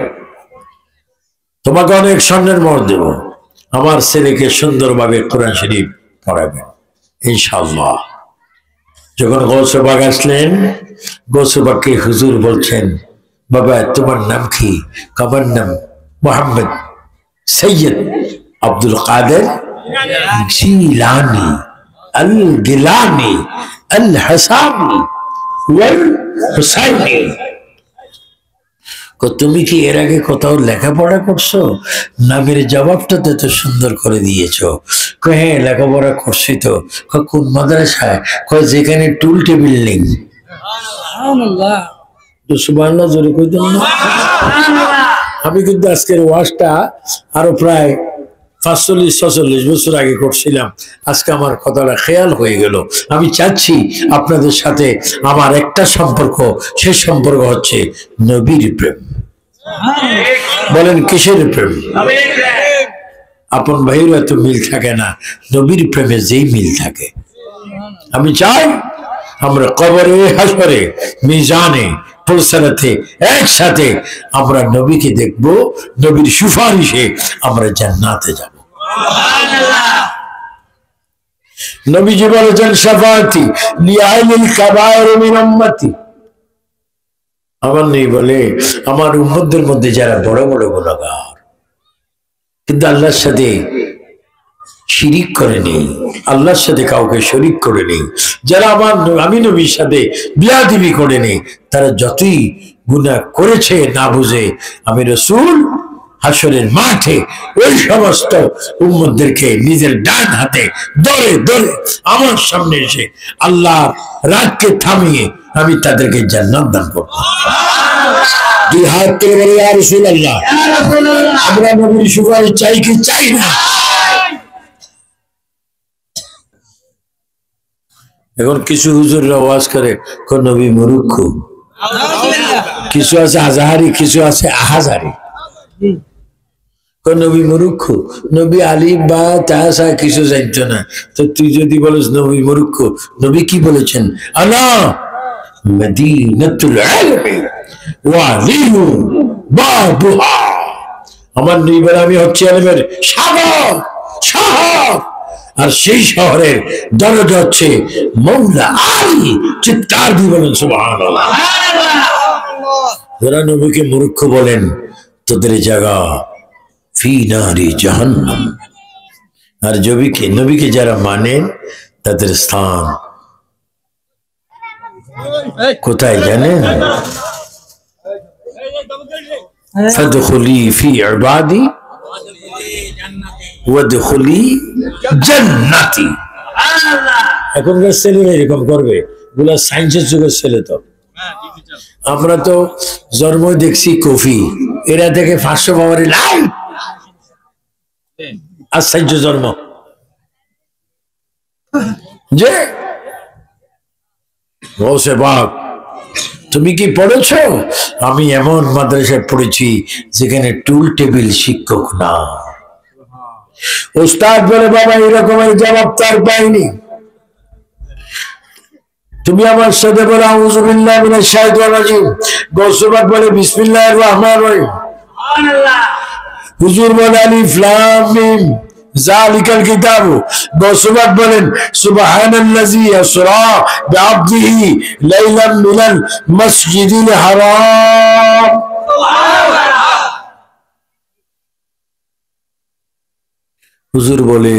তোমাকে অনেক স্বর্ণের মোহর দেব, আমার ছেলেকে সুন্দরভাবে কোরআন শরীফ পড়াবেন ইনশাআল্লাহ। যখন গৌসে পাক আসলেন, গৌসে পাককে হুজুর বলছেন, বাবা তোমার নাম কি? আমার নাম মোহাম্মদ সৈয়দ আব্দুল কাদের জিলানী আল গিলানী আল হাসানি ওয়াল হুসাইনি। তুমি কি এর আগে কোথাও লেখাপড়া করছো? নামের জবাবটা তো এত সুন্দর করে দিয়েছ। হ্যাঁ লেখাপড়া করছি তো। কোন মাদ্রাসায়? যেখানে টুল টেবিল নেই। আমি কিন্তু আজকের ওয়াজটা আরো প্রায় 45-46 বছর আগে করছিলাম। আজকে আমার কথাটা খেয়াল হয়ে গেল। আমি চাচ্ছি আপনাদের সাথে আমার একটা সম্পর্ক, সে সম্পর্ক হচ্ছে নবীর প্রেম। বলেন কিসের প্রেম? আপন ভাইয়ের এত মিল থাকে না, নবীর প্রেমে যেই মিল থাকে। আমি চাই আমরা কবরে, হাসরে, মিজানে, পুলসারাতে একসাথে আমরা নবীকে দেখব, নবীর সুপারিশে আমরা জান্নাতে যাব। নবীজি বলেছেন শাফাআতি লিআহলিল কাবায়ের মিন উম্মতি। আমার নেই বলে আমার উম্মতদের মধ্যে যারা বড় বড় গুনাহগার, কিন্তু আল্লাহর সাথে শিরিক করে নেই, আল্লাহর সাথে কাউকে শরিক করে নেই, যারা আমি নবীর সাথে বিয়াদবি করে নেই, তারা যতই গুনাহ করেছে না বুঝে, আমি রাসূল হাসরের মাঠে ওই সমস্ত উম্মতদেরকে নিজের ডান হাতে ধরে ধরে আমার সামনে এসে আল্লাহর রাগকে থামিয়ে আমি তাদেরকে জান্নাত দান করব। দুই হাত তুলে বলে ইয়া রাসূলুল্লাহ, আমরা নবীর সুপারিশ চাই কি চাই না? এখন কিছু হুজুররা ওয়াজ করে কোন নবী মূর্খ, কিছু আছে আজাহারি, কিছু আছে আহাজারি। কোন নবী মূর্খ, নবী আলিফ বা তাহসা কিছু জানতো না, তো তুই যদি বলিস নবী মূর্খ, নবী কি বলেছেন? আনা মদিনাতুল ইলমি ওয়া আলিমু বাবুহা, আমার নবী বলে আমি হচ্ছে ইলমের সাগর, শহর, আর সেই শহরের দরজা হচ্ছে মওলা আলী। চিৎকার দিয়ে বলেন সুবহানাল্লাহ। যারা নবীকে মূর্খ বলেন তাদের জায়গা ফি নারি জাহান্নাম, আর নবীকে যারা মানেন তাদের স্থান কোথায় জানেন? ফাদখুলি ফি ইবাদি ওয়াদখুলি জান্নাতি। এখনকার ছেলেরা এরকম করবে, বলে সায়েন্সের যুগের ছেলে। তো আমরা তো জন্ম দেখছি কফি, এরা থেকে 500 পাওয়ারে লাইট আশ্চর্য জন্ম। যে বসে বাপ তুমি কি পড়েছ? আমি এমন মাদ্রাসায় পড়েছি যেখানে টুল টেবিল শিক্ষক না। ওস্তাদ বলে বাবা এরকমের জবাব তার পাইনি। তুমি আমার সাথে বলে আউযু বিল্লাহি মিনাশ শাইতানির রাজিম, গৌসবাক বলে বিসমিল্লাহির রহমানির রহিম, হুজুর বলে আলিফ লাম মিম যালিকাল কিতাব, গৌসবাক বলেন সুবহানাল্লাযী আসরা বিআবদিহি লাইলাম মিনাল মাসজিদিল হারাম। হুজুর বলে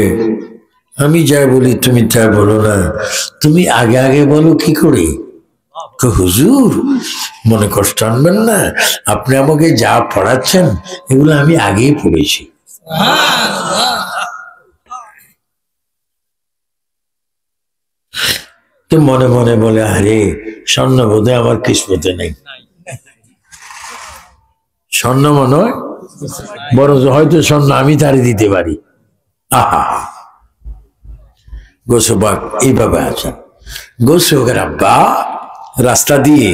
আমি যা বলি তুমি তা বলো না, তুমি আগে আগে বলো কি করে? হুজুর মনে কষ্ট আনবেন না, আপনি আমাকে যা পড়াচ্ছেন এগুলো আমি আগেই পড়েছি। তো মনে মনে বলে আরে স্বর্ণ বোধহয় আমার কিসমতে নেই, স্বর্ণ মনে হয় বড়, হয়তো স্বর্ণ আমি তারে দিতে পারি। আহা, গোসবাক এইভাবে আছেন। গোসবের আব্বা রাস্তা দিয়ে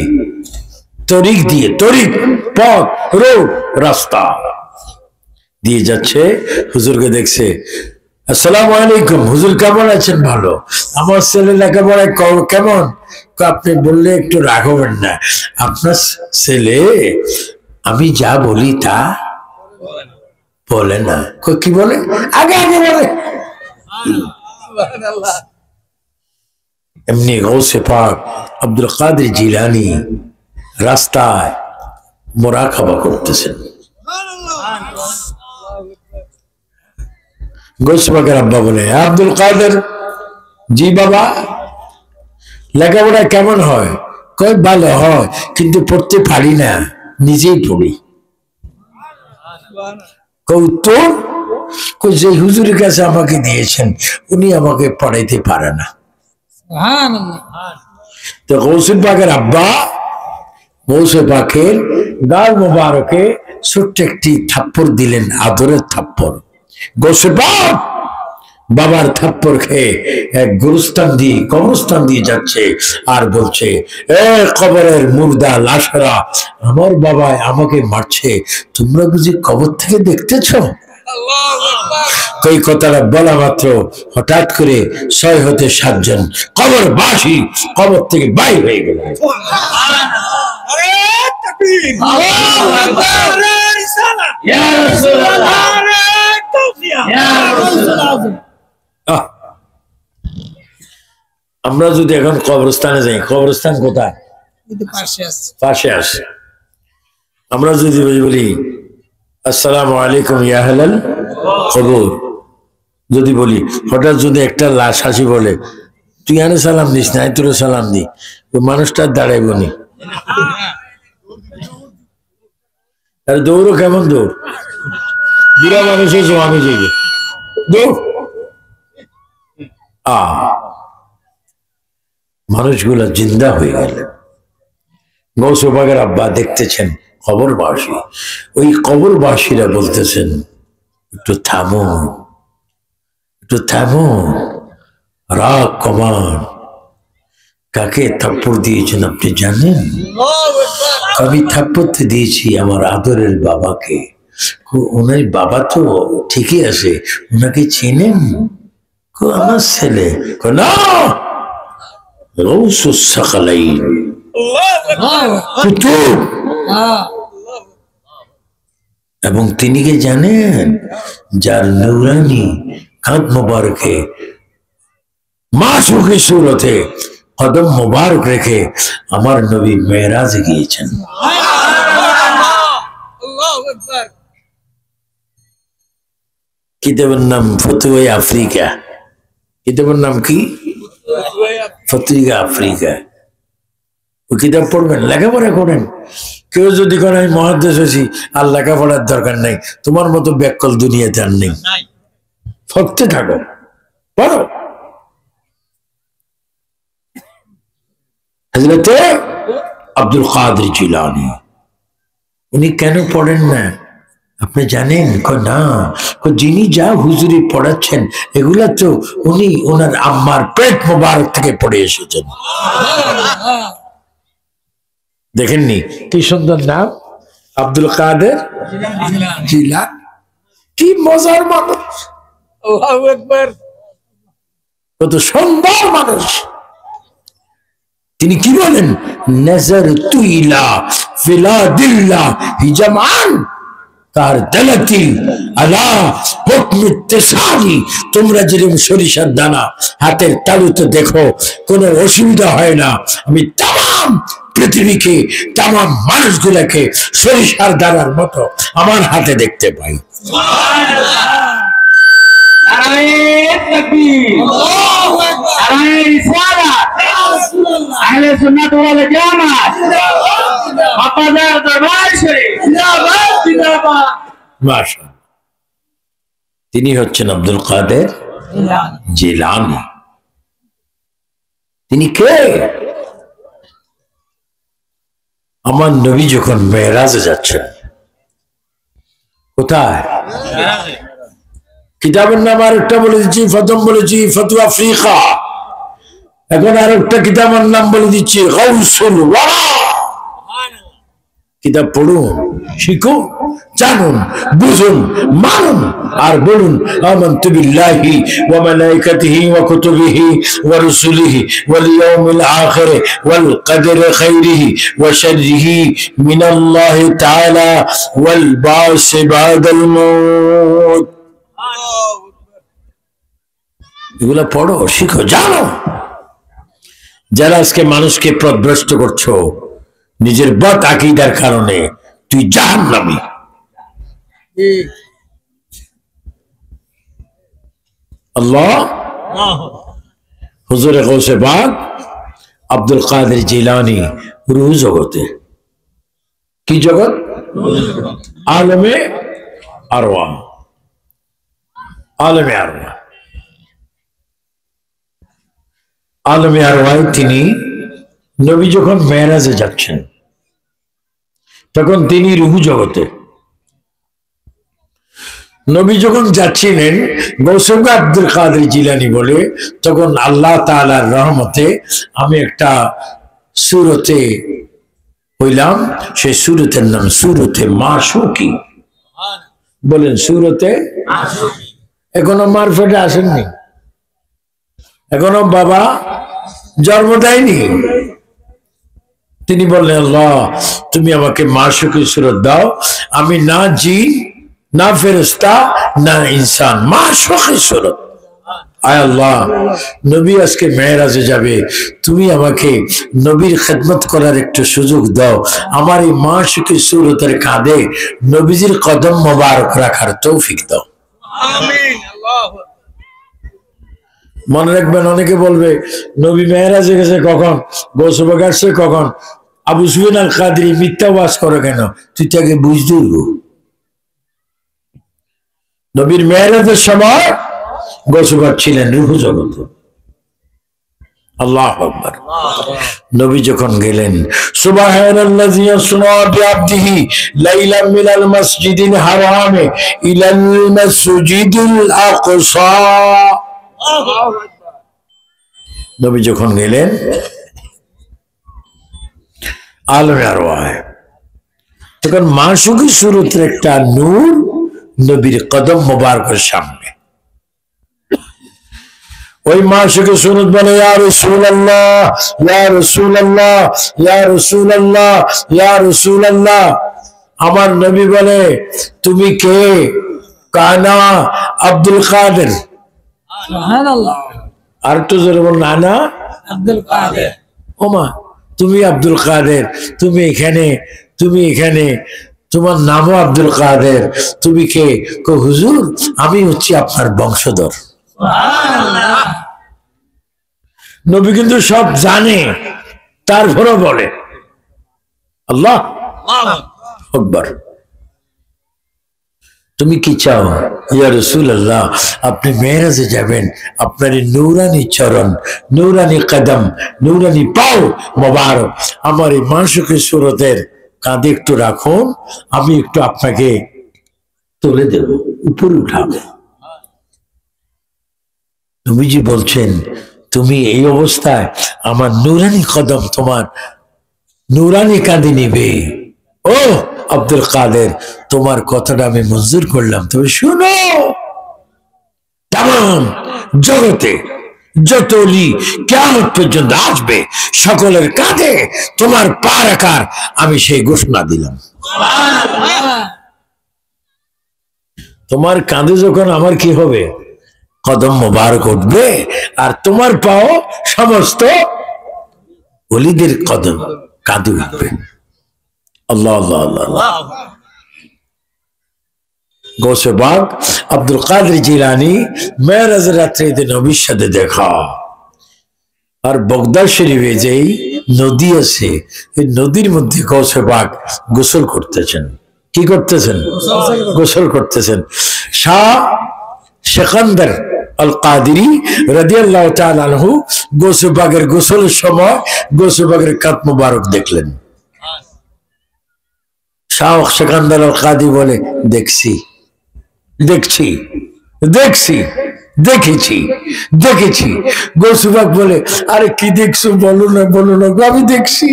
তরিক পথ রোড রাস্তা দিয়ে যাচ্ছে, হুজুরকে দেখছে। আসসালামু আলাইকুম, হুজুর কেমন আছেন? ভালো। আমার ছেলে লেখাপড়ায় কেমন? আপনি বললে একটু রাখবেন না, আপনার ছেলে আমি যা বলি তা বলে না। কি বলে? আগে আগে বলে। এমনি গৌসে পাক আব্দুল কাদের জিলানী রাস্তায় মুরাকাবা করতেছেন। গৌসে পাকের আব্বা বলে আব্দুল কাদের, জি বাবা, লেখাপড়া কেমন হয়? কয় ভালো হয়, কিন্তু পড়তে পারি না, নিজেই পড়ি। উত্তর, যে হুজুরের কাছে আমাকে দিয়েছেন উনি আমাকে পড়াইতে পারে না। তো গৌসে পাকের আব্বা গৌসে পাকের গাল মোবারকে ছোট্ট একটি থাপ্পড় দিলেন, আদরের থাপ্পড়। গৌসে পাক বাবার থাপ্পড় খেয়ে এক কবরস্থান দিয়ে যাচ্ছে আর বলছে, এ কবরের মুর্দা লাশেরা, আমার বাবা আমাকে মারছে, তোমরা বুঝি কবর থেকে দেখতেছ? কই কথাটা বলা মাত্র হঠাৎ করে 6 হতে 7 জন কবরবাসী কবর থেকে বাইর হয়ে গেল। আমরা যদি এখন কবরস্থানে যাই, কবরস্থান কোথায়? পাশে আছে। আমরা যদি বলি আসসালামু আলাইকুম ইয়া আহলাল কবর, যদি বলি, হঠাৎ যদি একটা লাশ আসি বলে তুই আনে সালাম দিস না, তোর সালাম দি, ওই মানুষটার দাঁড়াইব নি? আর দৌড়ো কেমন দৌড়, বুড়া মানুষ এসে আমি যাইবে দৌড়। মানুষগুলা জিন্দা হয়ে গেল। গৌসে পাকের আব্বা দেখতেছেন কবরবাসী, ওই কবরবাসীরা বলতেছেন একটু থামুন, একটু থামুন, রাগ কমান। কাকে থাপ্পড় দিয়েছেন আপনি জানেন? আমি থাপ্পড় দিয়েছি আমার আদরের বাবাকে। ওনার বাবা তো ঠিকই আছে, ওনাকে চেনেন? আমার ছেলে। না, গৌসুস সাকালাইন, কুতুব। এবং তিনি কে জানেন? যার নূরানি কাঁধ মোবারকে মাসুকি সুরতে কদম মোবারক রেখে আমার নবী মেরাজে গিয়েছেন। কিতাবের নাম ফতুয়া আফ্রিকা। কিতাবের নাম কি? ফতুয়া আফ্রিকা। ওই কিতাব পড়বেন, লেখাপড়া করেন। কেউ যদি করে আমি মহাদেশ হয়েছি, আর লেখাপড়ার দরকার নেই, তোমার মতো ব্যাকল দুনিয়াতে আর নেই, ফকতে থাকো, পড়ো। হযরতে আব্দুল কাদের জিলানী, উনি কেন পড়েন না আপনি জানেন? না, যিনি যা হুজুরি পড়াচ্ছেন এগুলা তো উনি ওনার আম্মার পেট মোবারক থেকে পড়ে এসেছেন। দেখেননি কি সুন্দর নাম, আব্দুল কাদের জিলানী। কি মজার মানুষ, কত সুন্দর মানুষ। তিনি কি বলেন? নাযারতু ইলা ফিলাদিল্লাহ হিজামান তার দালাতি আলা হুকম ইত্তিসালি। তোমরা যেরকম সরিষার দানা হাতের তালুতে দেখো কোনো অসুবিধা হয় না, আমি তাম পৃথিবীকে, তাম মানুষগুলাকে সরিষার দানার মতো আমার হাতে দেখতে পাই। তিনি হচ্ছেন আব্দুল কাদের জিলানী। তিনি কে? আমার নবী যখন মেরাজে যাচ্ছেন, কোথায়? কিতাবের নাম আরেকটা বলে দিচ্ছি, প্রথম বলেছি ফতুয়া আফ্রিকা, এখন আরেকটা কিতাবের নাম বলে দিচ্ছি গাউসুল ওয়ারা। কিতাব পড়ুন, শিখুন, জানুন, বুঝুন, মানুন, আর বলুন আমানতু বিল্লাহি ওয়া মালাইকাতিহি ওয়া কুতুবিহি ওয়া রুসুলিহি ওয়াল ইয়াউমিল আখির ওয়াল কদরি খাইরিহি ওয়া শাররিহি মিনাল্লাহি তাআলা ওয়াল বা'স বা'দাল মাউত। এগুলা পড়ো, শিখো, জানো। যারা আজকে মানুষকে পথভ্রষ্ট করছো নিজের বদ আকীদার কারণে, তুই জাহান্নামী। আল্লাহ হুজুরে গৌসে পাক আব্দুল কাদের জিলানী রূহ জগতে। কি জগৎ? আলমে আরওয়াহ। আলমে আরওয়াহ, আলমে আরওয়াহ। তিনি নবী যখন মেরাজে যাচ্ছেন তখন তিনি রূহ জগতে। নবী যখন যাচ্ছিলেন গৌসে আব্দুল কাদের জিলানী বলে, তখন আল্লাহ তাআলার রহমতে আমি একটা সূরতে হইলাম। সেই সূরতের নাম সূরতে মাশউকি। বলেন সূরতে। এখনো মারফতে আসেননি, এখনো বাবা জন্ম দেয়নি। তিনি বললেন আল্লাহ তুমি আমাকে মাশউকি সূরত দাও, আমি না জিন, না ফেরেশতা, না ইনসান, মাশউকি সূরত। আয় আল্লাহ, নবী আজকে মেরাজে যাবে, তুমি আমাকে নবীর খেদমত করার একটু সুযোগ দাও। আমার এই মাশউকি সূরতের কাঁধে নবীজির কদম মোবারক রাখার তৌফিক দাও। আমিন। মনে রাখবেন, অনেকে বলবে নবী মেরাজে গেছে কখন, গৌসে পাক আসছে কখন? আবু সুফিয়ান আল কাদরি মিথ্যা ওয়াজ করো কেন? তুই তাকে বুঝতে নবীর মেরাজের সময় গৌসবাগ ছিলেন রূহ জগতে। আল্লাহু আকবার। নবী যখন গেলেন, সুবহানাল্লাযী ইয়াসরা বিআবদিহি লাইলাম মিনাল মাসজিদিল হারামি ইলাল মাসজিদিল আকসা। নবী যখন গেলেন আলমে আরওয়াহে, তখন মাসুকি সুরতের একটা নূর নবীর কদম মোবারকের সামনে। ওই মাসুকি সুরত বলে, ইয়া রাসূলুল্লাহ, ইয়া রাসূলুল্লাহ, ইয়া রাসূলুল্লাহ, ইয়া রাসূলুল্লাহ। আমার নবী বলে, তুমি কে? কানা আব্দুল কাদের। সুবহানাল্লাহ। আর তো জোরে বল, নানা আব্দুল কাদের। ওমা, তুমি আব্দুল কাদের, তুমি এখানে, তোমার নামও আব্দুল কাদের, তুমি কে? হুজুর, আমি হচ্ছি আপনার বংশধর। নবী কিন্তু সব জানে, তারপরও বলে আল্লাহ আকবার। তুমি কি চাও? ইয়া রাসূলুল্লাহ, আপনি মেরাজে যাবেন, আপনার নূরানি চরণ, নূরানি কদম, নূরানি পাও মোবারক আমার এই মাসুকি সুরতের কাঁধে একটু রাখুন, আমি একটু আপনাকে তুলে দেব, উপরে উঠাবো। নবীজি বলছেন, তুমি এই অবস্থায় আমার নূরানি কদম তোমার নূরানি কাঁধে নিবে। ও আব্দুল কাদের, তোমার কথাটা আমি মঞ্জুর করলাম, তবে শুনো, তাম জগতে যত ওলি কিয়ামত পর্যন্ত আসবে, সকলের কাঁধে তোমার পা রাখার আমি সেই ঘোষণা দিলাম। তোমার কাঁধে যখন আমার কি হবে? কদম মোবারক উঠবে, আর তোমার পাও সমস্ত ওলিদের কদম কাঁধে উঠবে। আল্লাহ আল্লাহ আল্লাহ। গৌসে বাগ আব্দুল কাদের জিলানী মেরাজের রাত্রিতে নবীর সাথে দেখা। আর বগদাদ শরীফে যেই নদী আছে, এই নদীর মধ্যে গৌসে বাগ গোসল করতেছেন। কি করতেছেন? গোসল করতেছেন। শাহ সেকান্দার আল কাদেরী রাদিয়াল্লাহু তাআলা আনহু গৌসে বাগের গোসলের সময় গৌসে বাগের কাত মুবারক দেখলেন। শাহ সেকান্দার আল কাদেরী বলে, দেখছি দেখছি দেখছি দেখেছি দেখেছি। গৌসে বাগ বলে, আরে কি দেখছো? বলো না বলো না। আমি দেখছি।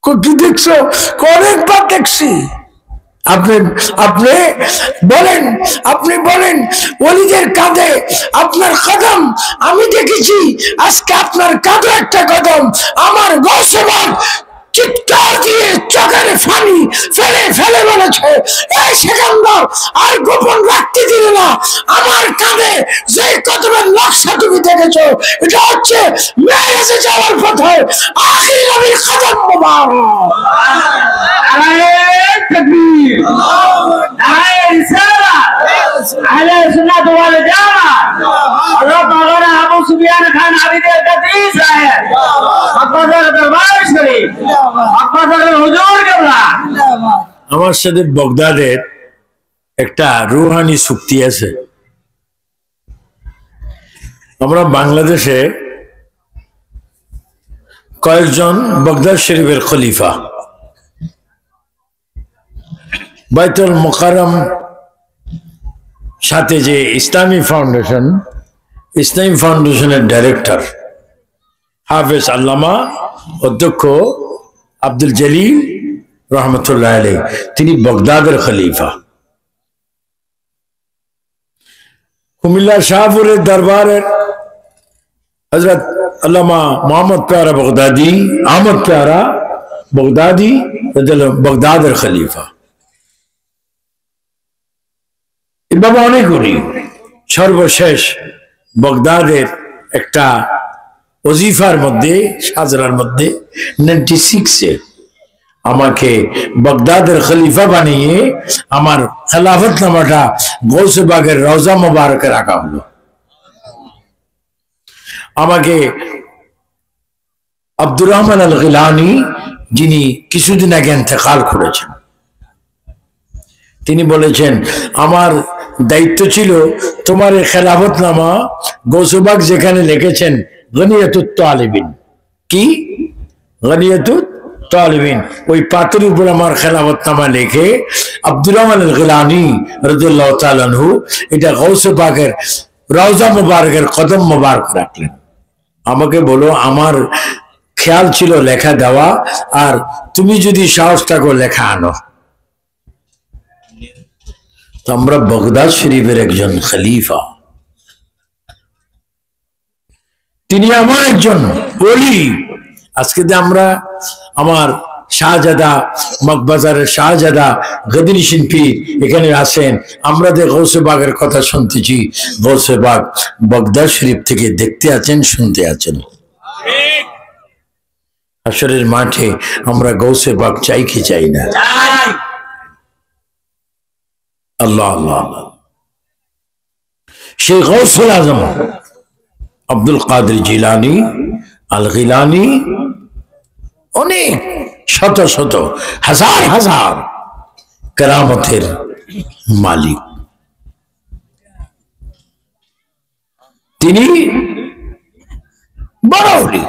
কি দেখছো? অনেকবার দেখছি। আপনি বলেন ওলিদের কাঁধে আপনার কদম আমি দেখেছি, আজকে আপনার কাঁধে একটা কদম আমার গৌসে বাগ চিৎকার দিয়ে চোখের পানি ফেলে ফেলে বলেছে, এই সেকান্দার আর গোপন রাখতে দিলে না, আমার কাঁধে যে কদমের নকশা তুমি দেখেছো, এটা হচ্ছে মেরাজে যাওয়ার পথে আখির নবীর কদম মোবারক। তাকবীর, নারে রিসালাত, আহলে সুন্নাত ওয়াল জামাত। আল্লাহ তাআলা আবু সুফিয়ান খান আবিদের কাছে সাহেব আপনাদের দরবার শরীফ, আপনাদের হুজুর কেবলা। আমার সাথে বগদাদের একটা রুহানি চুক্তি আছে। আমরা বাংলাদেশে কয়েকজন বগদাদ শরীফের খলিফা, বাইতুল মুকাররম সাথে যে ইসলামী ফাউন্ডেশনের ডাইরেক্টর হাফেজ আল্লামা অধ্যক্ষ আব্দুল জলিল রহমতুল্লাহ আলাইহি, তিনি বগদাদের খলিফা। কুমিল্লা শাহপুরের দরবারের হযরত আল্লামা মোহাম্মদ প্যারা বগদাদি, আহমদ প্যারা বগদাদি বগদাদের খলিফা। বাবা অনেকগুলি। সর্বশেষ বগদাদের একটা ওজিফার মধ্যে, সাজরার মধ্যে 96-এ আমাকে বগদাদের খলিফা বানিয়ে আমার খেলাফত নামাটা গৌসে বাগের রওজা মোবারকে রাখা হলো। আমাকে আব্দুর রহমান আল গিলানি যিনি কিছুদিন আগে ইন্তেকাল করেছেন, তিনি বলেছেন আমার দায়িত্ব ছিল তোমার খেলাফতনামা গৌসবাগ যেখানে লিখেছেন গনিয়াতুত তালিবিন, কি গনিয়াতুত তালিবিন, ওই পাথরের উপর আমার খেলাফতনামা লিখে আব্দুর রহমান আল গিলানী রাদিয়াল্লাহু তাআলা আনহু এটা গৌসবাগের রওজা মুবারকের কদম মুবারক রাখলেন। আমাকে বলো, আমার খেয়াল ছিল লেখা দেওয়া, আর তুমি যদি সাহস থাকো লেখা আনো। তো আমরা বগদাদ শরীফের একজন খলিফা, তিনি আমার একজন ওলি। আজকে আমরা আমার শাহজাদা মগবাজারের শাহজাদা গদিনী শিল্পী এখানে আসেন, আমরা যে গৌসে বাগের কথা শুনতেছি, গৌসে বাগ বগদাদ শরীফ থেকে দেখতে আছেন, শুনতে আছেন। হাশরের মাঠে আমরা গৌসে বাগ চাই কি চাই না? আল্লাহ আল্লাহ। সেই গৌসুল আজম আব্দুল কাদের জিলানী আল গিলানী অনেক শত শত হাজার হাজার কেরামতের মালিক, তিনি বড় ওলি।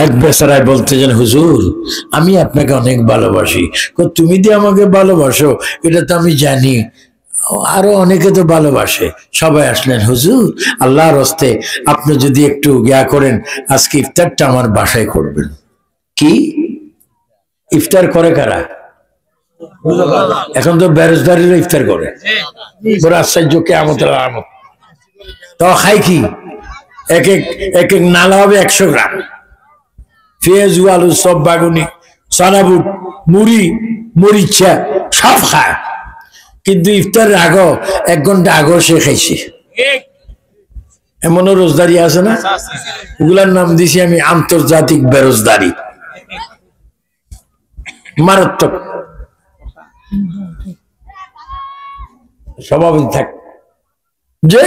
এক বেচারায় বলতেছেন, হুজুর আমি আপনাকে অনেক ভালোবাসি। তুমি যে আমাকে ভালোবাসো এটা তো আমি জানি, আরো অনেকে তো ভালোবাসে। সবাই আসলেন, হুজুর আল্লাহর হস্তে আপনি যদি একটু ইয়া করেন, আজকে ইফতারটা আমার বাসায় করবেন। কি ইফতার করে কারা? এখন তো বেরোজগারিরা ইফতার করে, বড় আশ্চর্য, কেয়ামতের আলামত। তো খাই কি? এক এক নালা হবে 100 গ্রাম, পেঁয়াজ আলু সব বাগুনি চানাবুট মুড়ি মরিচা সব খায়, কিন্তু ইফতারের আগেও 1 ঘন্টা আগেও সে খাইছে। এমনও রোজদারি আছে না? ওগুলার নাম দিছি আমি আন্তর্জাতিক বেরোজদারি। মারাত্মক স্বভাবই থাক যে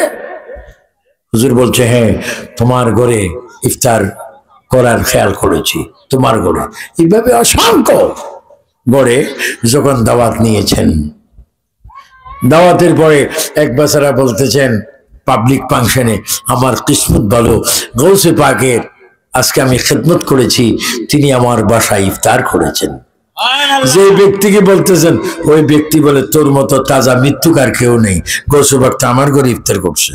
হুজুর বলছে, হ্যাঁ তোমার ঘরে ইফতার করার খেয়াল করেছি, তোমার ঘরে। এইভাবে অসংখ্য গড়ে যখন দাওয়াত নিয়েছেন, দাওয়াতের পরে এক বেচারা বলতেছেন পাবলিক ফাংশনে, আমার কিসমত ভালো, গৌসে পাকের আজকে আমি খেদমত করেছি, তিনি আমার বাসায় ইফতার করেছেন। যে ব্যক্তিকে বলতেছেন ওই ব্যক্তি বলে, তোর মতো তাজা মৃত্যুকার কেউ নেই, গৌসে পাক তো আমার ঘরে ইফতার করছে,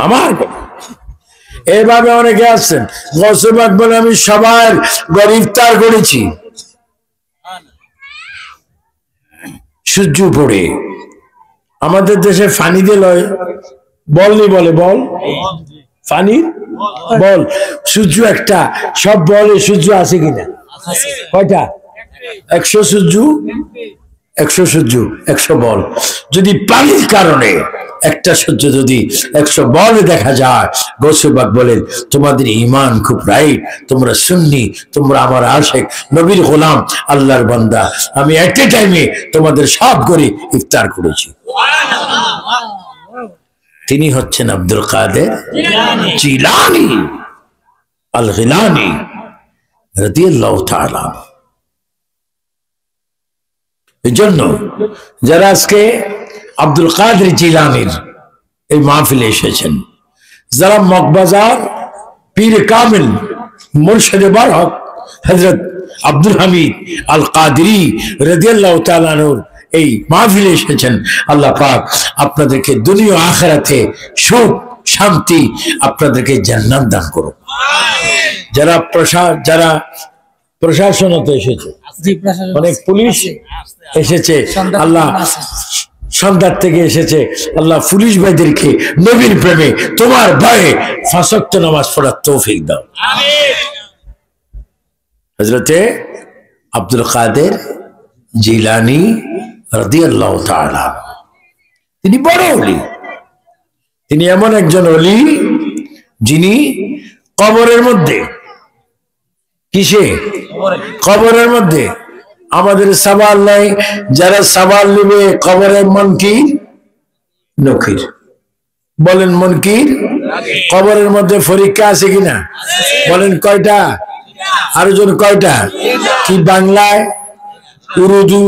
আমার। এভাবে অনেকে আসছেন, গৌসে পাক বলে আমি সবার ঘরে ইফতার করেছি। সূর্য পড়ে আমাদের দেশে ফানি দিয়ে লয়, বল নি বলে, বল ফানি বল, সূর্য একটা, সব বলে সূর্য আছে কিনা? কয়টা? 100 সূর্য, 100 সূর্য, 100 বল। যদি পানির কারণে একটা সূর্য যদি 100 বলে দেখা যায়, গৌসে পাক বলেন তোমাদের ঈমান খুব রাইট, তোমরা সুন্নি, তোমরা আমার আশেক, নবীর গোলাম, আল্লাহর বান্দা, আমি এট এ টাইমে তোমাদের সব করে ইফতার করেছি। তিনি হচ্ছেন আব্দুল কাদের জিলানী আল গিলানী রাদিয়াল্লাহু তাআলা। এজন্য যারা আজকে আব্দুল কাদের জিলানীর এই মাহফিলে এসেছেন, যারা মগবাজার পীর কামিল মুর্শিদে বারহক হযরত আব্দুল হামিদ আল কাদরি রাদিয়াল্লাহু তাআলা আনহুর এই মাহফিলে এসেছেন, আল্লাহ পাক আপনাদেরকে দুনিয়া আখিরাতে সুখ শান্তি, আপনাদেরকে জান্নাত দান করুন। যারা প্রশাসনতে এসেছে, অনেক পুলিশ এসেছে, আল্লাহ সন্ধ্যার থেকে এসেছে, আল্লাহ পুলিশ ভাইদেরকে নবীর প্রেমে তোমার ভয়ে 5 ওয়াক্ত নামাজ পড়ার তৌফিক দাও। হযরতে আব্দুল কাদের জিলানী রাদিয়াল্লাহু তাআলা তিনি বড় ওলি। তিনি এমন একজন ওলি যিনি কবরের মধ্যে, কিসে? কবরের মধ্যে আমাদের সওয়াল নাই, যারা সওয়াল নেবে কবরের মুনকির নকির, বলেন মুনকির কবরের মধ্যে পরীক্ষা আছে কিনা বলেন? কয়টা? আরো জন কয়টা? কি বাংলায়, উর্দু,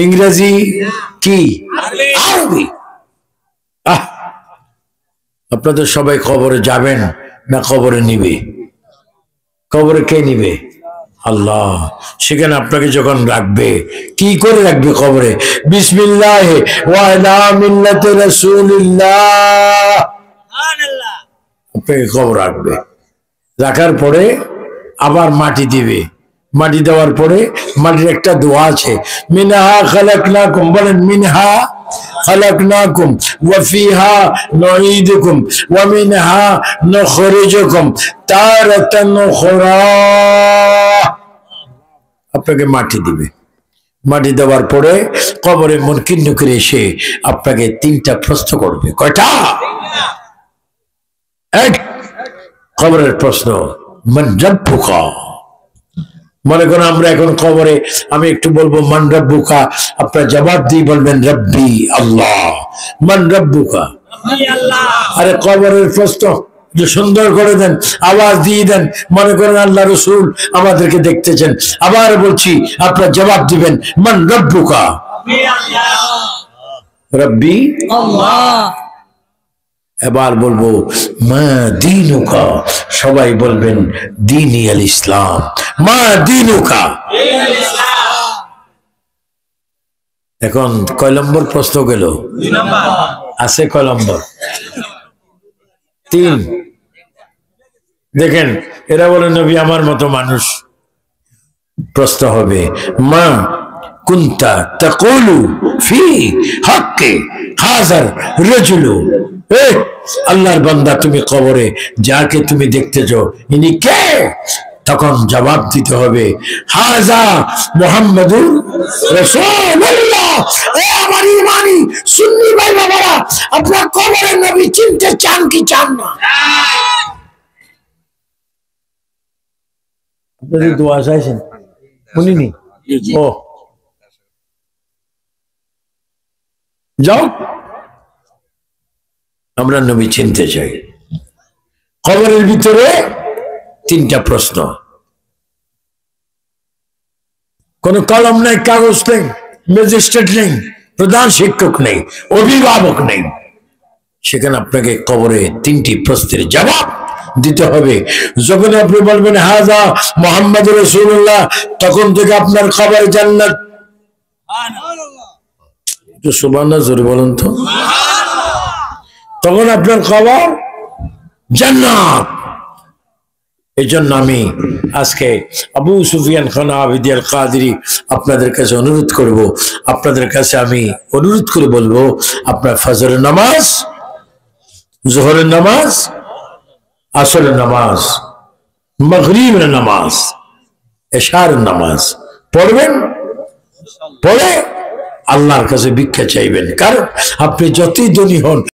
ইংরেজি, কি আরবি? আপনাদের সবাই কবরে যাবেন না কবরে নিবে? কবরে কে নিবে? আল্লাহ। সেখানে আপনাকে যখন রাখবে, কি করে রাখবে কবরে? বিসমিল্লাহ ওয়া আলা মিল্লাতি রাসূলিল্লাহ আপনাকে কবর রাখবে। রাখার পরে আবার মাটি দিবে। মাটি দেওয়ার পরে মাটির একটা দোয়া আছে, মিনহা খালাকনাকুম, বলেন মিনহা খালাকনাকুম ওয়া ফিহা নুঈদুকুম ওয়া মিনহা নুখরিজুকুম তারাতান উখরা। আপনাকে মাটি দিবে। মাটি দেওয়ার পরে কবরে মুনকির নকির এসে আপনাকে তিনটা প্রশ্ন করবে। কয়টা? এক, কবরের প্রশ্ন, মান রাব্বুকা। মনে করেন আমরা এখন কবরে, আমি একটু বলবো মান রাব্বুকা, আপনার জবাব দিয়ে বলবেন রব্বি আল্লাহ। মান রাব্বুকা, আরে কবরের প্রশ্ন যে সুন্দর করে দেন, আওয়াজ দিয়ে দেন, মনে করেন আল্লাহ রসুল আমাদেরকে দেখতেছেন। আবার বলছি, আপনার জবাব দিবেন মান রাব্বুকা, রব্বি আল্লাহ। এবার বলবো মা দীনুকা, সবাই বলবেন দীনি আল ইসলাম। মা দীনুকা। এখন কয় নম্বর প্রশ্ন গেল? আছে কয় নম্বর? 3। দেখেন এরা বলে নবী আমার মতো মানুষ। প্রশ্ন হবে মা কুনতা তাকুলু ফি হাক্কি হাযার রাজুলু। আল্লাহর বান্দা, তুমি কবরে যাকে তুমি দেখতেছো ইনি কে? তখন জবাব দিতে হবে হাযা মুহাম্মাদুর রাসূলুল্লাহ। ও আমার ঈমানি সুন্নি ভাই বাবারা, আপনারা কবরের নবী চিনতে চান কি চান না? আপনাদের দোয়া চাইছেন শুনিনি? ও যাও, আমরা নবী চিনতে চাই। কবরের ভিতরে 3টা প্রশ্ন। কোন কলম নেই, কাগজ নেই, ম্যাজিস্ট্রেট নেই, প্রধান শিক্ষক নেই, অভিভাবক নেই। সেখানে আপনাকে কবরে 3টি প্রশ্নের জবাব দিতে হবে। যখন আপনি বলবেন হাযা মুহাম্মাদুর রাসূলুল্লাহ, তখন থেকে আপনার কবরে জান্নাত। একটু সুবহানাল্লাহ জোরে বলুন তো। তখন আপনার কবর জান্নাত। এই জন্য আমি আজকে আবু সুফিয়ান খান আবিদি আল কাদেরী আপনাদের কাছে অনুরোধ করব, আপনাদের কাছে আমি অনুরোধ করে বলবো, আপনার ফজরের নামাজ, জোহরের নামাজ, আসরের নামাজ, মাগরিবের নামাজ, এশার নামাজ পড়বেন। পড়ে আল্লাহর কাছে ভিক্ষা চাইবেন। কারণ আপনি যতই ধনী হন,